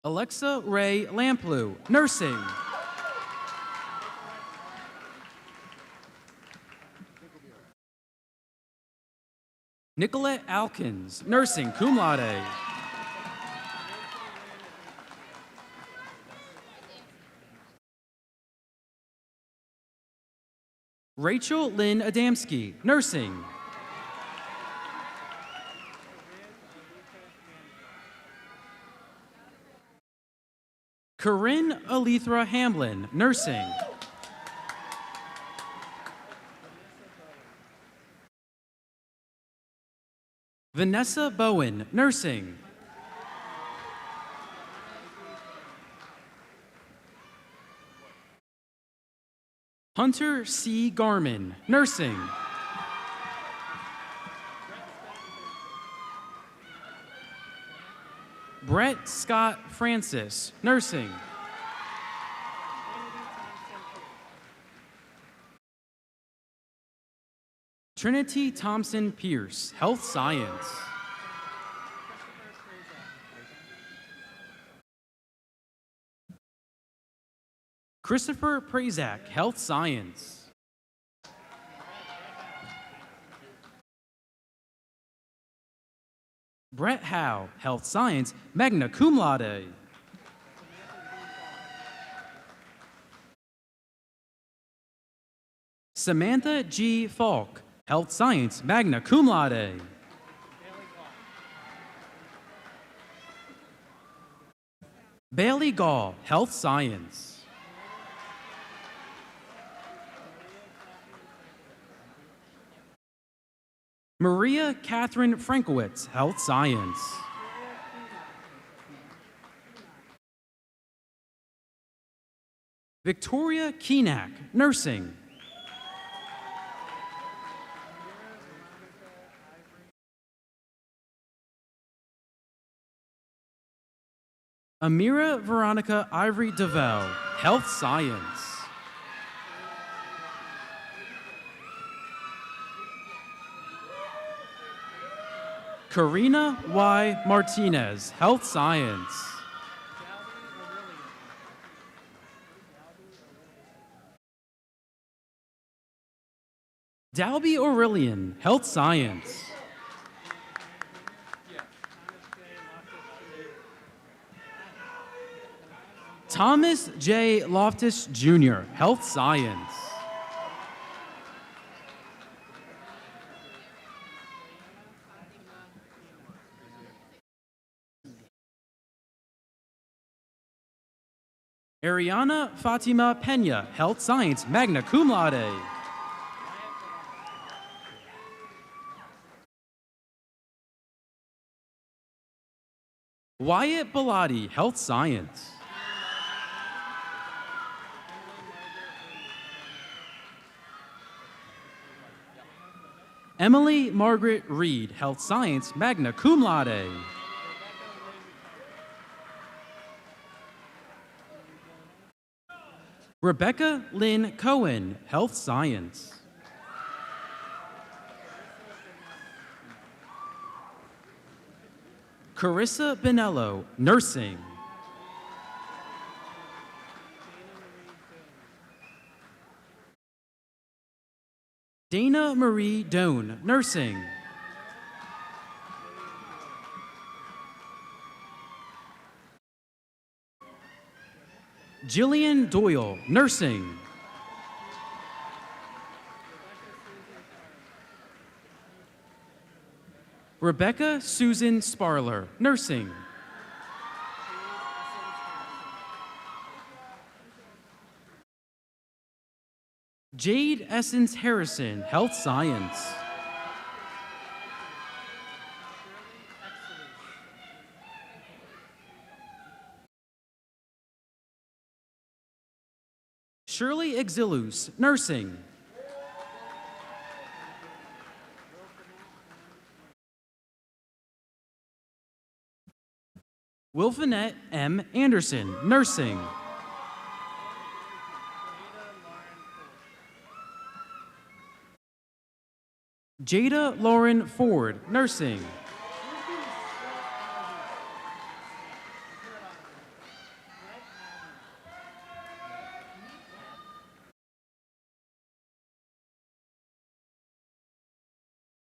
Speaker 9: Alexa Ray Lamplew, nursing. Nicolette Alkins, nursing, cum laude. Rachel Lynn Adamski, nursing. Corinne Alethra Hamlin, nursing. Vanessa Bowen, nursing. Hunter C. Garman, nursing. Brett Scott Francis, nursing. Trinity Thompson Pierce, health science. Christopher Prazak, health science. Brett Howe, health science, magna cum laude. Samantha G. Falk, health science, magna cum laude. Bailey Gall, Health Science. Maria Catherine Frankowitz, Health Science. Victoria Keenack, Nursing. Amira Veronica Ivory DeVell, Health Science. Karina Y. Martinez, Health Science. Dalby Aurelian, Health Science. Thomas J. Loftus Jr., Health Science. Ariana Fatima Pena, Health Science, magna cum laude. Wyatt Bellotti, Health Science. Emily Margaret Reed, Health Science, magna cum laude. Rebecca Lynn Cohen, Health Science. Carissa Benello, Nursing. Dana Marie Doan, Nursing. Jillian Doyle, Nursing. Rebecca Susan Sparler, Nursing. Jade Essence Harrison, Health Science. Shirley Exilus, Nursing. Wilfinette M. Anderson, Nursing. Jada Lauren Ford, Nursing.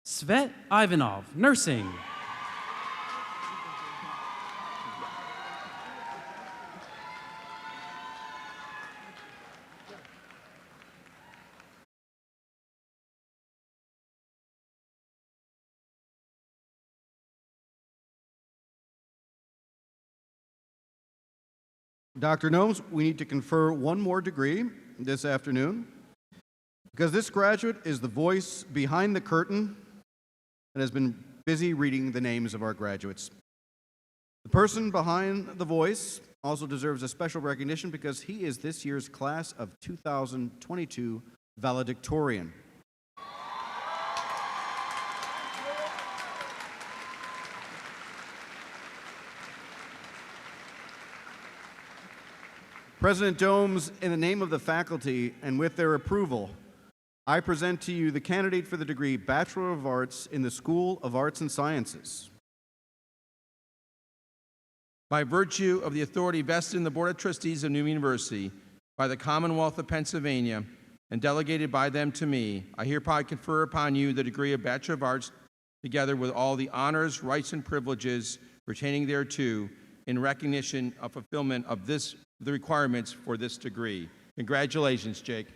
Speaker 9: Svet Ivanov, Nursing.
Speaker 1: Dr. Gnomes, we need to confer one more degree this afternoon because this graduate is the voice behind the curtain and has been busy reading the names of our graduates. The person behind the voice also deserves a special recognition because he is this year's class of 2022 valedictorian. President Domes, in the name of the faculty and with their approval, I present to you the candidate for the degree Bachelor of Arts in the School of Arts and Sciences.
Speaker 4: By virtue of the authority vested in the Board of Trustees of Newman University by the Commonwealth of Pennsylvania and delegated by them to me, I hereby confer upon you the degree of Bachelor of Arts together with all the honors, rights, and privileges pertaining thereto in recognition of fulfillment of the requirements for this degree. Congratulations, Jake.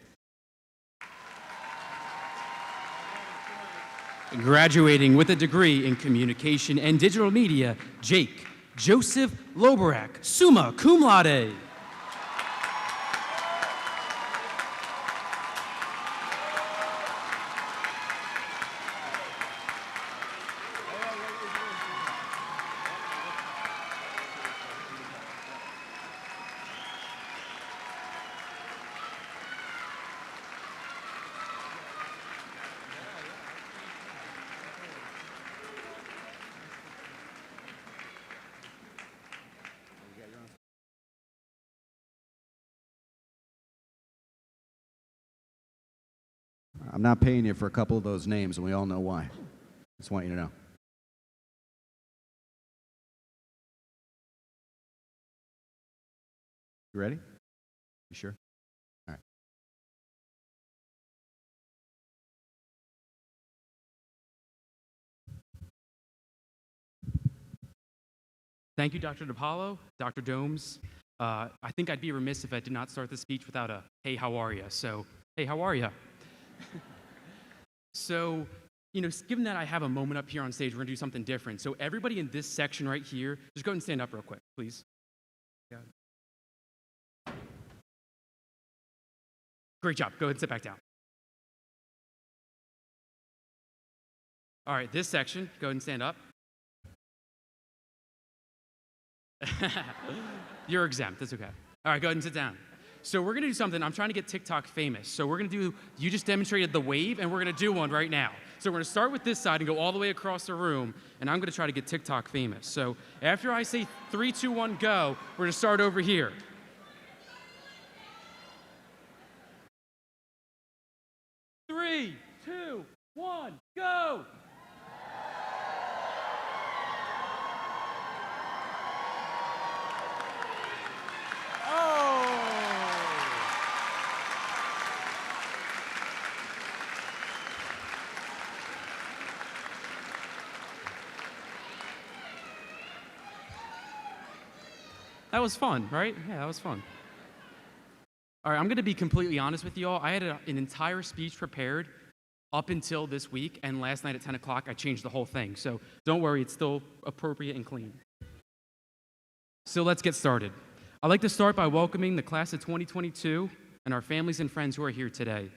Speaker 9: Graduating with a degree in Communication and Digital Media, Jake Joseph Loberak, summa cum laude.
Speaker 1: I'm not paying you for a couple of those names, and we all know why. Just want you to know. You ready? You sure? All right.
Speaker 9: Thank you, Dr. DiPaolo, Dr. Domes. I think I'd be remiss if I did not start the speech without a hey, how are ya? So, hey, how are ya? So, given that I have a moment up here on stage, we're gonna do something different. So everybody in this section right here, just go ahead and stand up real quick, please. Yeah. Great job, go ahead and sit back down. All right, this section, go ahead and stand up. You're exempt, that's okay. All right, go ahead and sit down. So we're gonna do something, I'm trying to get TikTok famous. So we're gonna do, you just demonstrated the wave, and we're gonna do one right now. So we're gonna start with this side and go all the way across the room, and I'm gonna try to get TikTok famous. So after I say 3, 2, 1, go, we're gonna start over here. 3, 2, 1, go! That was fun, right? Yeah, that was fun. All right, I'm going to be completely honest with you all. I had an entire speech prepared up until this week, and last night at 10 o'clock, I changed the whole thing. So don't worry, it's still appropriate and clean. So let's get started. I'd like to start by welcoming the class of 2022 and our families and friends who are here today.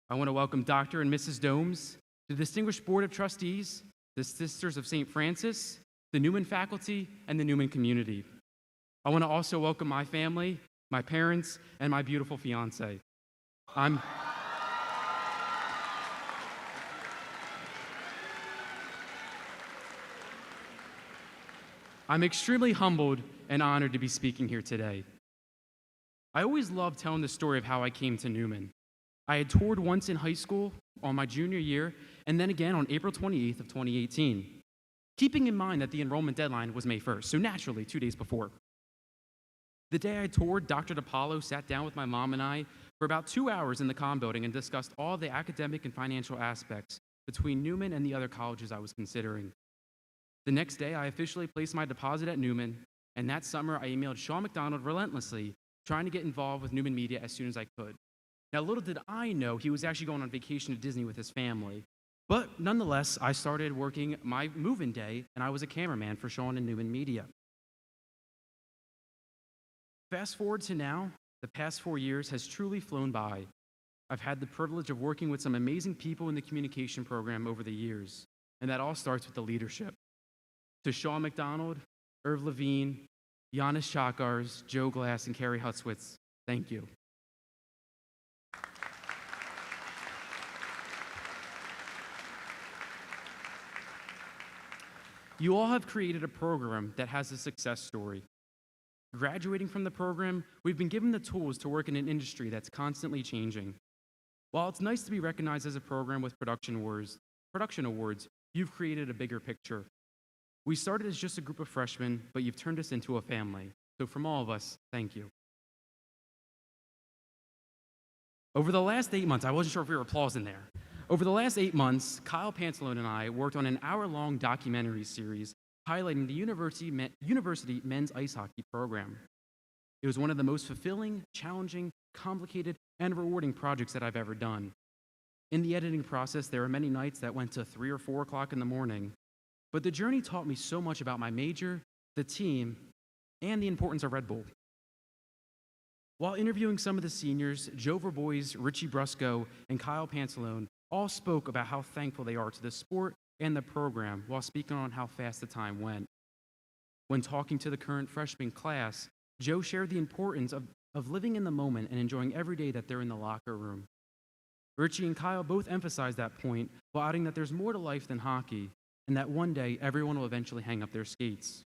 Speaker 9: I want to welcome Dr. and Mrs. Domes, the Distinguished Board of Trustees, the Sisters of St. Francis, the Newman faculty, and the Newman community. I want to also welcome my family, my parents, and my beautiful fiance. I'm extremely humbled and honored to be speaking here today. I always loved telling the story of how I came to Newman. I had toured once in high school on my junior year, and then again on April 28th of 2018, keeping in mind that the enrollment deadline was May 1st, so naturally 2 days before. The day I toured, Dr. DiPaolo sat down with my mom and I for about 2 hours in the comm building and discussed all the academic and financial aspects between Newman and the other colleges I was considering. The next day, I officially placed my deposit at Newman, and that summer I emailed Sean McDonald relentlessly, trying to get involved with Newman Media as soon as I could. Now, little did I know he was actually going on vacation to Disney with his family. But nonetheless, I started working my move-in day, and I was a cameraman for Sean and Newman Media. Fast forward to now, the past 4 years has truly flown by. I've had the privilege of working with some amazing people in the communication program over the years, and that all starts with the leadership. To Sean McDonald, Irv Levine, Giannis Chakars, Joe Glass, and Carrie Hutzwitz, thank you. You all have created a program that has a success story. Graduating from the program, we've been given the tools to work in an industry that's constantly changing. While it's nice to be recognized as a program with production awards, you've created a bigger picture. We started as just a group of freshmen, but you've turned us into a family. So from all of us, thank you. Over the last 8 months, I wasn't sure if we were applause in there. Over the last 8 months, Kyle Pantalone and I worked on an hour-long documentary series highlighting the university men's ice hockey program. It was one of the most fulfilling, challenging, complicated, and rewarding projects that I've ever done. In the editing process, there were many nights that went to 3 or 4 o'clock in the morning, but the journey taught me so much about my major, the team, and the importance of Red Bull. While interviewing some of the seniors, Joe Verbois, Richie Brusco, and Kyle Pantalone all spoke about how thankful they are to the sport and the program while speaking on how fast the time went. When talking to the current freshman class, Joe shared the importance of living in the moment and enjoying every day that they're in the locker room. Richie and Kyle both emphasized that point while adding that there's more to life than hockey and that one day everyone will eventually hang up their skates.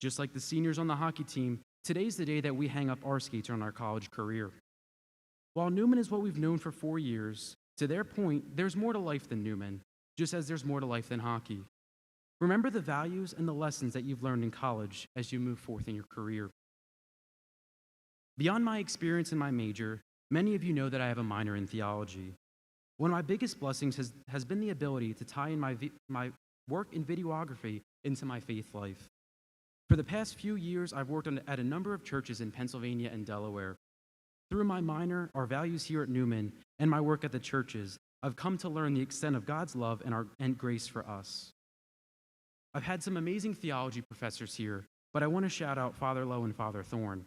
Speaker 9: Just like the seniors on the hockey team, today's the day that we hang up our skates on our college career. While Newman is what we've known for 4 years, to their point, there's more to life than Newman, just as there's more to life than hockey. Remember the values and the lessons that you've learned in college as you move forth in your career. Beyond my experience in my major, many of you know that I have a minor in theology. One of my biggest blessings has been the ability to tie in my work in videography into my faith life. For the past few years, I've worked at a number of churches in Pennsylvania and Delaware. Through my minor, our values here at Newman, and my work at the churches, I've come to learn the extent of God's love and grace for us. I've had some amazing theology professors here, but I want to shout out Father Lowe and Father Thorne.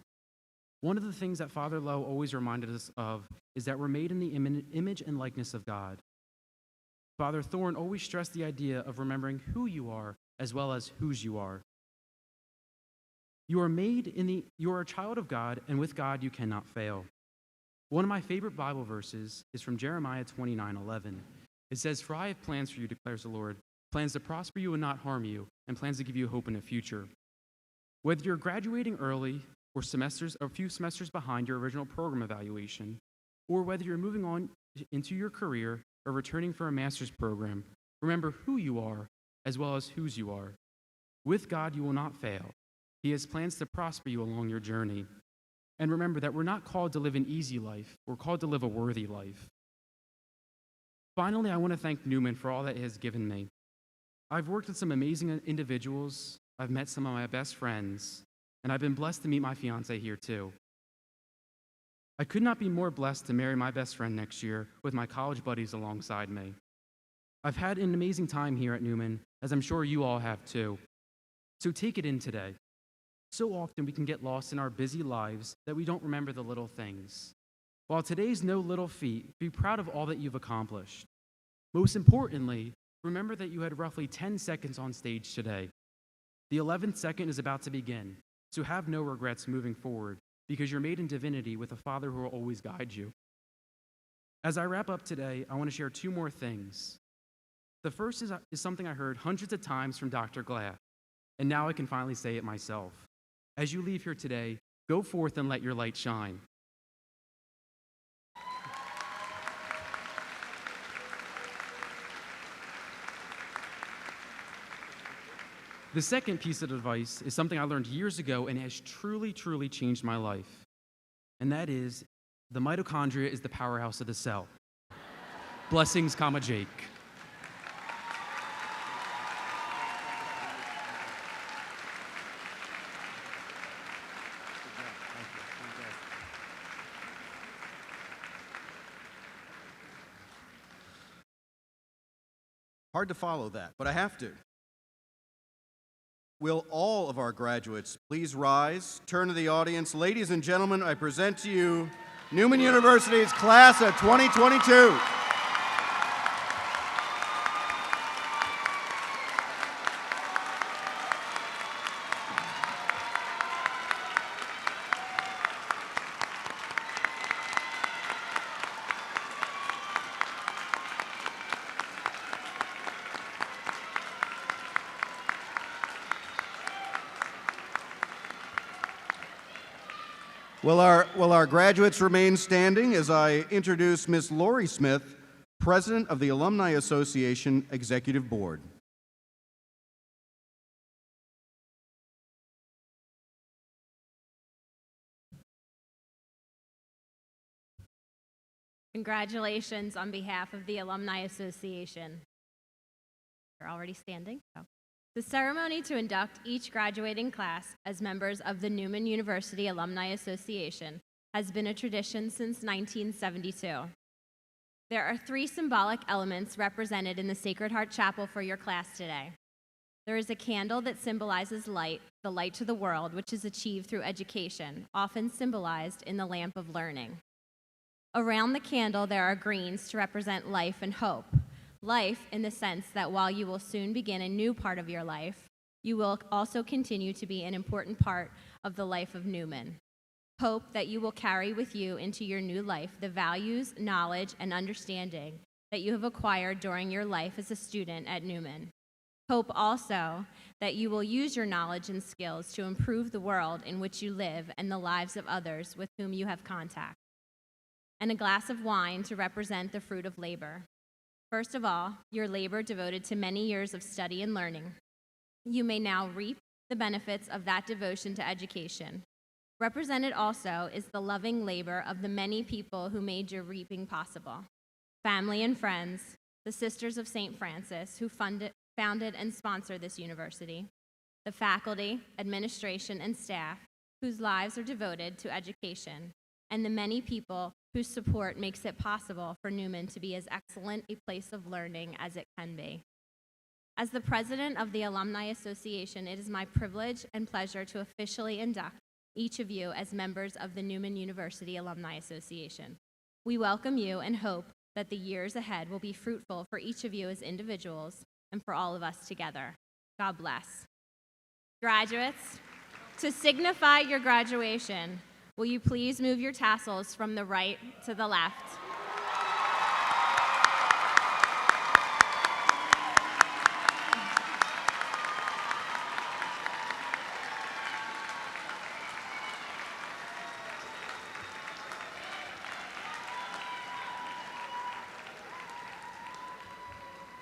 Speaker 9: One of the things that Father Lowe always reminded us of is that we're made in the image and likeness of God. Father Thorne always stressed the idea of remembering who you are as well as whose you are. You are a child of God, and with God you cannot fail. One of my favorite Bible verses is from Jeremiah 29:11. It says, "For I have plans for you, declares the Lord, plans to prosper you and not harm you, and plans to give you hope in the future." Whether you're graduating early or a few semesters behind your original program evaluation, or whether you're moving on into your career or returning for a master's program, remember who you are as well as whose you are. With God, you will not fail. He has plans to prosper you along your journey. And remember that we're not called to live an easy life. We're called to live a worthy life. Finally, I want to thank Newman for all that he has given me. I've worked with some amazing individuals. I've met some of my best friends. And I've been blessed to meet my fiance here too. I could not be more blessed to marry my best friend next year with my college buddies alongside me. I've had an amazing time here at Newman, as I'm sure you all have too. So take it in today. So often we can get lost in our busy lives that we don't remember the little things. While today's no little feat, be proud of all that you've accomplished. Most importantly, remember that you had roughly 10 seconds on stage today. The 11th second is about to begin, so have no regrets moving forward, because you're made in divinity with a Father who will always guide you. As I wrap up today, I want to share 2 more things. The first is something I heard hundreds of times from Dr. Glass, and now I can finally say it myself. As you leave here today, go forth and let your light shine. The second piece of advice is something I learned years ago and has truly, truly changed my life. And that is, the mitochondria is the powerhouse of the cell. Blessings, comma, Jake.
Speaker 1: Hard to follow that, but I have to. Will all of our graduates please rise, turn to the audience. Ladies and gentlemen, I present to you Newman University's class of 2022. Will our graduates remain standing as I introduce Ms. Lori Smith, President of the Alumni Association Executive Board.
Speaker 2: Congratulations on behalf of the Alumni Association. You're already standing. The ceremony to induct each graduating class as members of the Newman University Alumni Association has been a tradition since 1972. There are 3 symbolic elements represented in the Sacred Heart Chapel for your class today. There is a candle that symbolizes light, the light to the world, which is achieved through education, often symbolized in the lamp of learning. Around the candle, there are greens to represent life and hope. Life in the sense that while you will soon begin a new part of your life, you will also continue to be an important part of the life of Newman. Hope that you will carry with you into your new life the values, knowledge, and understanding that you have acquired during your life as a student at Newman. Hope also that you will use your knowledge and skills to improve the world in which you live and the lives of others with whom you have contact. And a glass of wine to represent the fruit of labor. First of all, your labor devoted to many years of study and learning. You may now reap the benefits of that devotion to education. Represented also is the loving labor of the many people who made your reaping possible. Family and friends, the Sisters of St. Francis, who founded and sponsor this university, the faculty, administration, and staff whose lives are devoted to education, and the many people whose support makes it possible for Newman to be as excellent a place of learning as it can be. As the president of the Alumni Association, it is my privilege and pleasure to officially induct each of you as members of the Newman University Alumni Association. We welcome you and hope that the years ahead will be fruitful for each of you as individuals and for all of us together. God bless. Graduates, to signify your graduation, will you please move your tassels from the right to the left?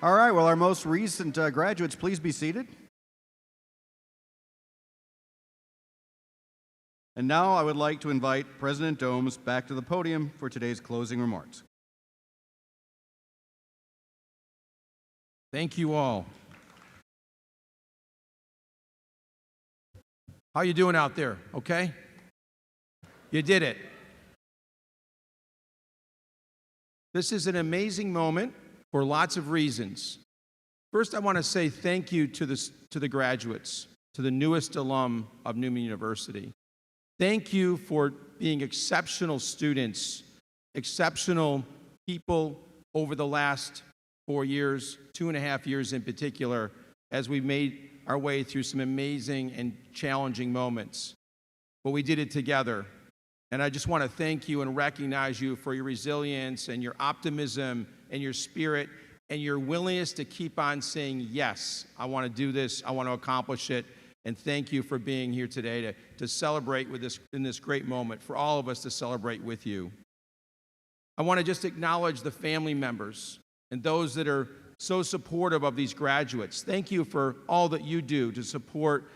Speaker 1: All right, well, our most recent graduates, please be seated. And now I would like to invite President Domes back to the podium for today's closing remarks.
Speaker 4: Thank you all. How you doing out there? Okay? You did it. This is an amazing moment for lots of reasons. First, I want to say thank you to the graduates, to the newest alum of Newman University. Thank you for being exceptional students, exceptional people over the last 4 years, 2.5 years in particular, as we made our way through some amazing and challenging moments. But we did it together. And I just want to thank you and recognize you for your resilience and your optimism and your spirit and your willingness to keep on saying, yes, I want to do this, I want to accomplish it. And thank you for being here today to celebrate with this in this great moment, for all of us to celebrate with you. I want to just acknowledge the family members and those that are so supportive of these graduates. Thank you for all that you do to support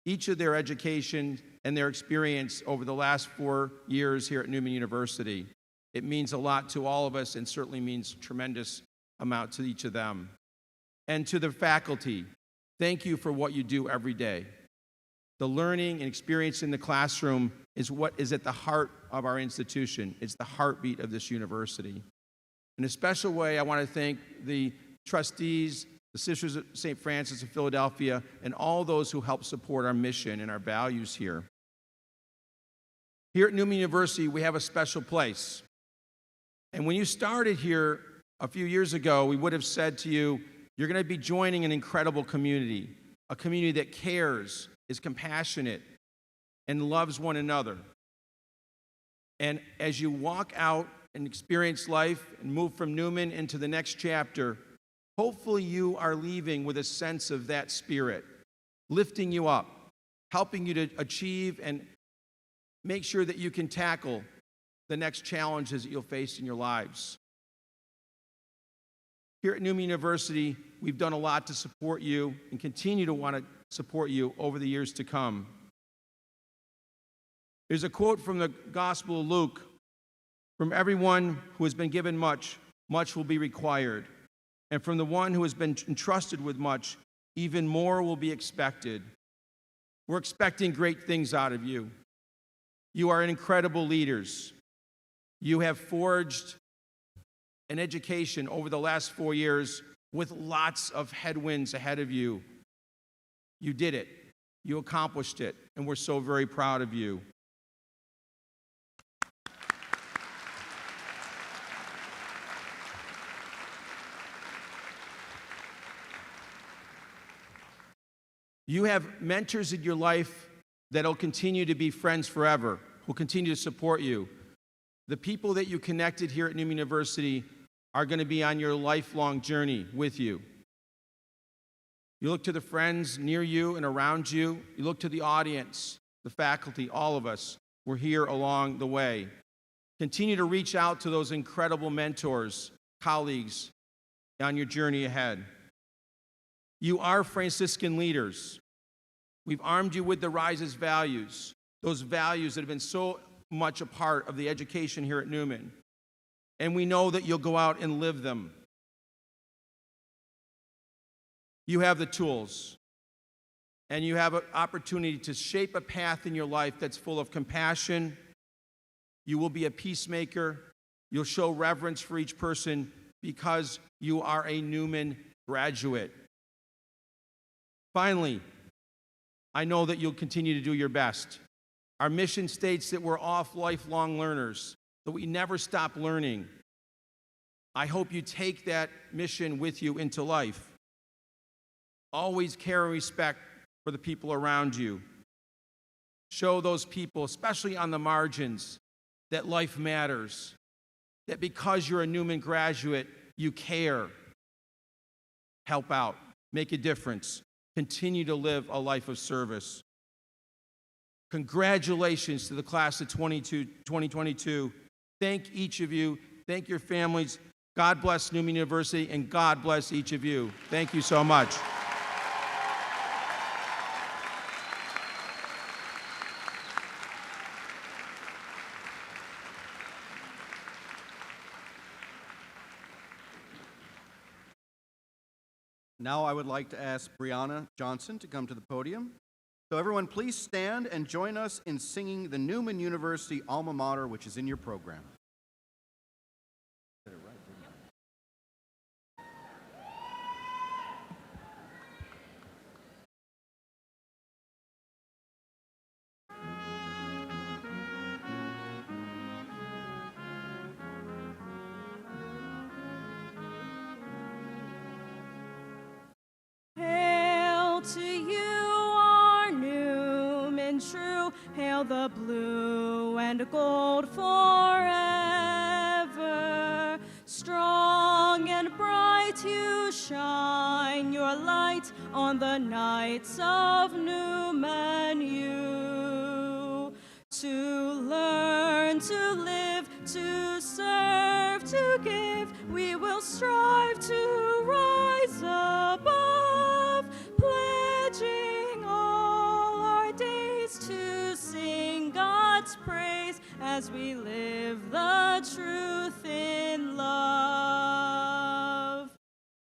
Speaker 4: each of their education and their experience over the last 4 years here at Newman University. It means a lot to all of us and certainly means tremendous amount to each of them. And to the faculty, thank you for what you do every day. The learning and experience in the classroom is what is at the heart of our institution. It's the heartbeat of this university. In a special way, I want to thank the trustees, the Sisters of St. Francis of Philadelphia, and all those who help support our mission and our values here. Here at Newman University, we have a special place. And when you started here a few years ago, we would have said to you, you're going to be joining an incredible community, a community that cares, is compassionate, and loves one another. And as you walk out and experience life and move from Newman into the next chapter, hopefully you are leaving with a sense of that spirit, lifting you up, helping you to achieve and make sure that you can tackle the next challenges that you'll face in your lives. Here at Newman University, we've done a lot to support you and continue to want to support you over the years to come. There's a quote from the Gospel of Luke: "From everyone who has been given much, much will be required. And from the one who has been entrusted with much, even more will be expected." We're expecting great things out of you. You are incredible leaders. You have forged an education over the last 4 years with lots of headwinds ahead of you. You did it. You accomplished it, and we're so very proud of you. You have mentors in your life that'll continue to be friends forever, who'll continue to support you. The people that you connected here at Newman University are going to be on your lifelong journey with you. You look to the friends near you and around you. You look to the audience, the faculty, all of us. We're here along the way. Continue to reach out to those incredible mentors, colleagues on your journey ahead. You are Franciscan leaders. We've armed you with the Rises values, those values that have been so much a part of the education here at Newman. And we know that you'll go out and live them. You have the tools, and you have an opportunity to shape a path in your life that's full of compassion. You will be a peacemaker. You'll show reverence for each person because you are a Newman graduate. Finally, I know that you'll continue to do your best. Our mission states that we're all lifelong learners, that we never stop learning. I hope you take that mission with you into life. Always care and respect for the people around you. Show those people, especially on the margins, that life matters, that because you're a Newman graduate, you care. Help out, make a difference, continue to live a life of service. Congratulations to the class of 2022. Thank each of you. Thank your families. God bless Newman University, and God bless each of you. Thank you so much.
Speaker 1: Now I would like to ask Brianna Johnson to come to the podium. So everyone, please stand and join us in singing the Newman University alma mater, which is in your program.
Speaker 10: Hail to you, our Newman true, hail the blue and gold forever. Strong and bright you shine your light on the nights of Newman you. To learn, to live, to serve, to give, we will strive to rise above, pledging all our days to sing God's praise as we live the truth in love.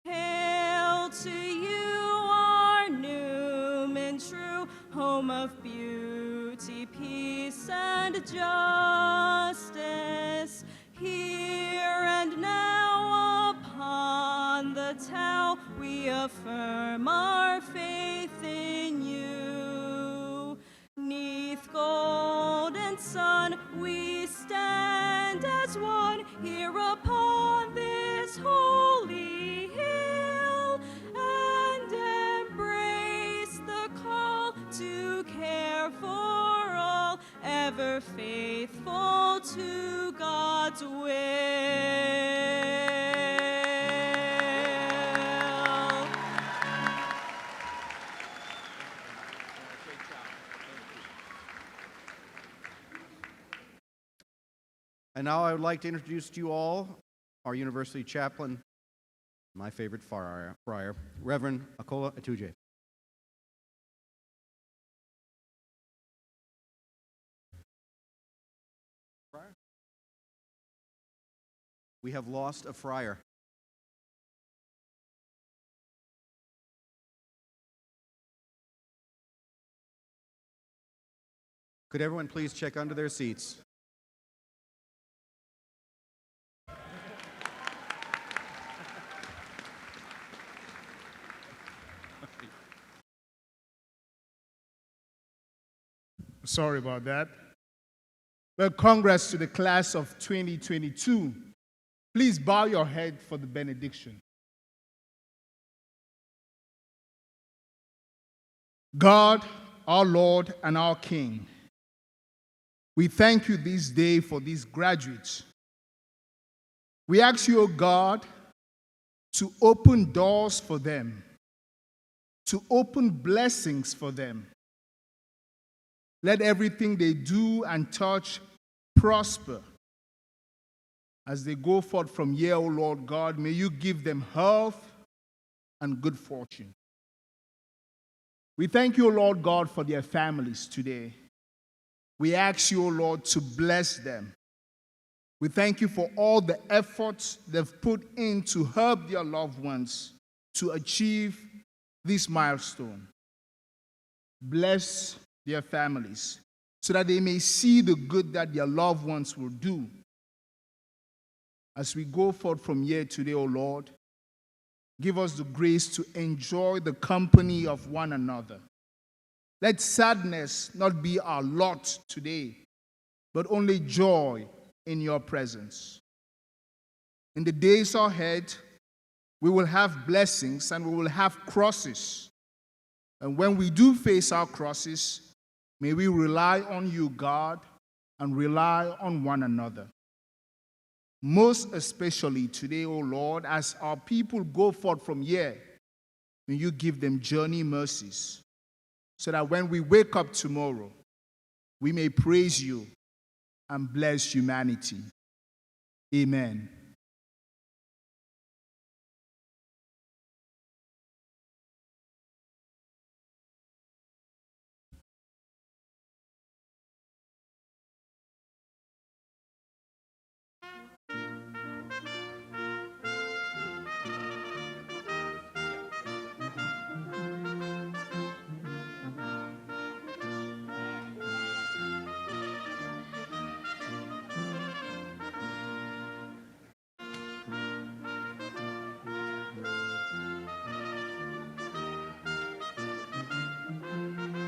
Speaker 10: Hail to you, our Newman true, home of beauty, peace, and justice. Here and now upon the Tau we affirm our faith in you. 'Neath golden sun we stand as one here upon this holy hill, and embrace the call to care for all, ever faithful to God's will.
Speaker 1: And now I would like to introduce to you all our university chaplain, my favorite friar, Reverend Akola Atuje. We have lost a friar. Could everyone please check under their seats?
Speaker 11: Sorry about that. Well, congrats to the class of 2022. Please bow your head for the benediction. God, our Lord and our King, we thank you this day for these graduates. We ask you, O God, to open doors for them, to open blessings for them. Let everything they do and touch prosper. As they go forth from here, O Lord God, may you give them health and good fortune. We thank you, O Lord God, for their families today. We ask you, O Lord, to bless them. We thank you for all the efforts they've put in to help their loved ones to achieve this milestone. Bless their families so that they may see the good that their loved ones will do. As we go forth from here today, O Lord, give us the grace to enjoy the company of one another. Let sadness not be our lot today, but only joy in your presence. In the days ahead, we will have blessings and we will have crosses. And when we do face our crosses, may we rely on you, God, and rely on one another. Most especially today, O Lord, as our people go forth from here, may you give them journey mercies, so that when we wake up tomorrow, we may praise you and bless humanity. Amen.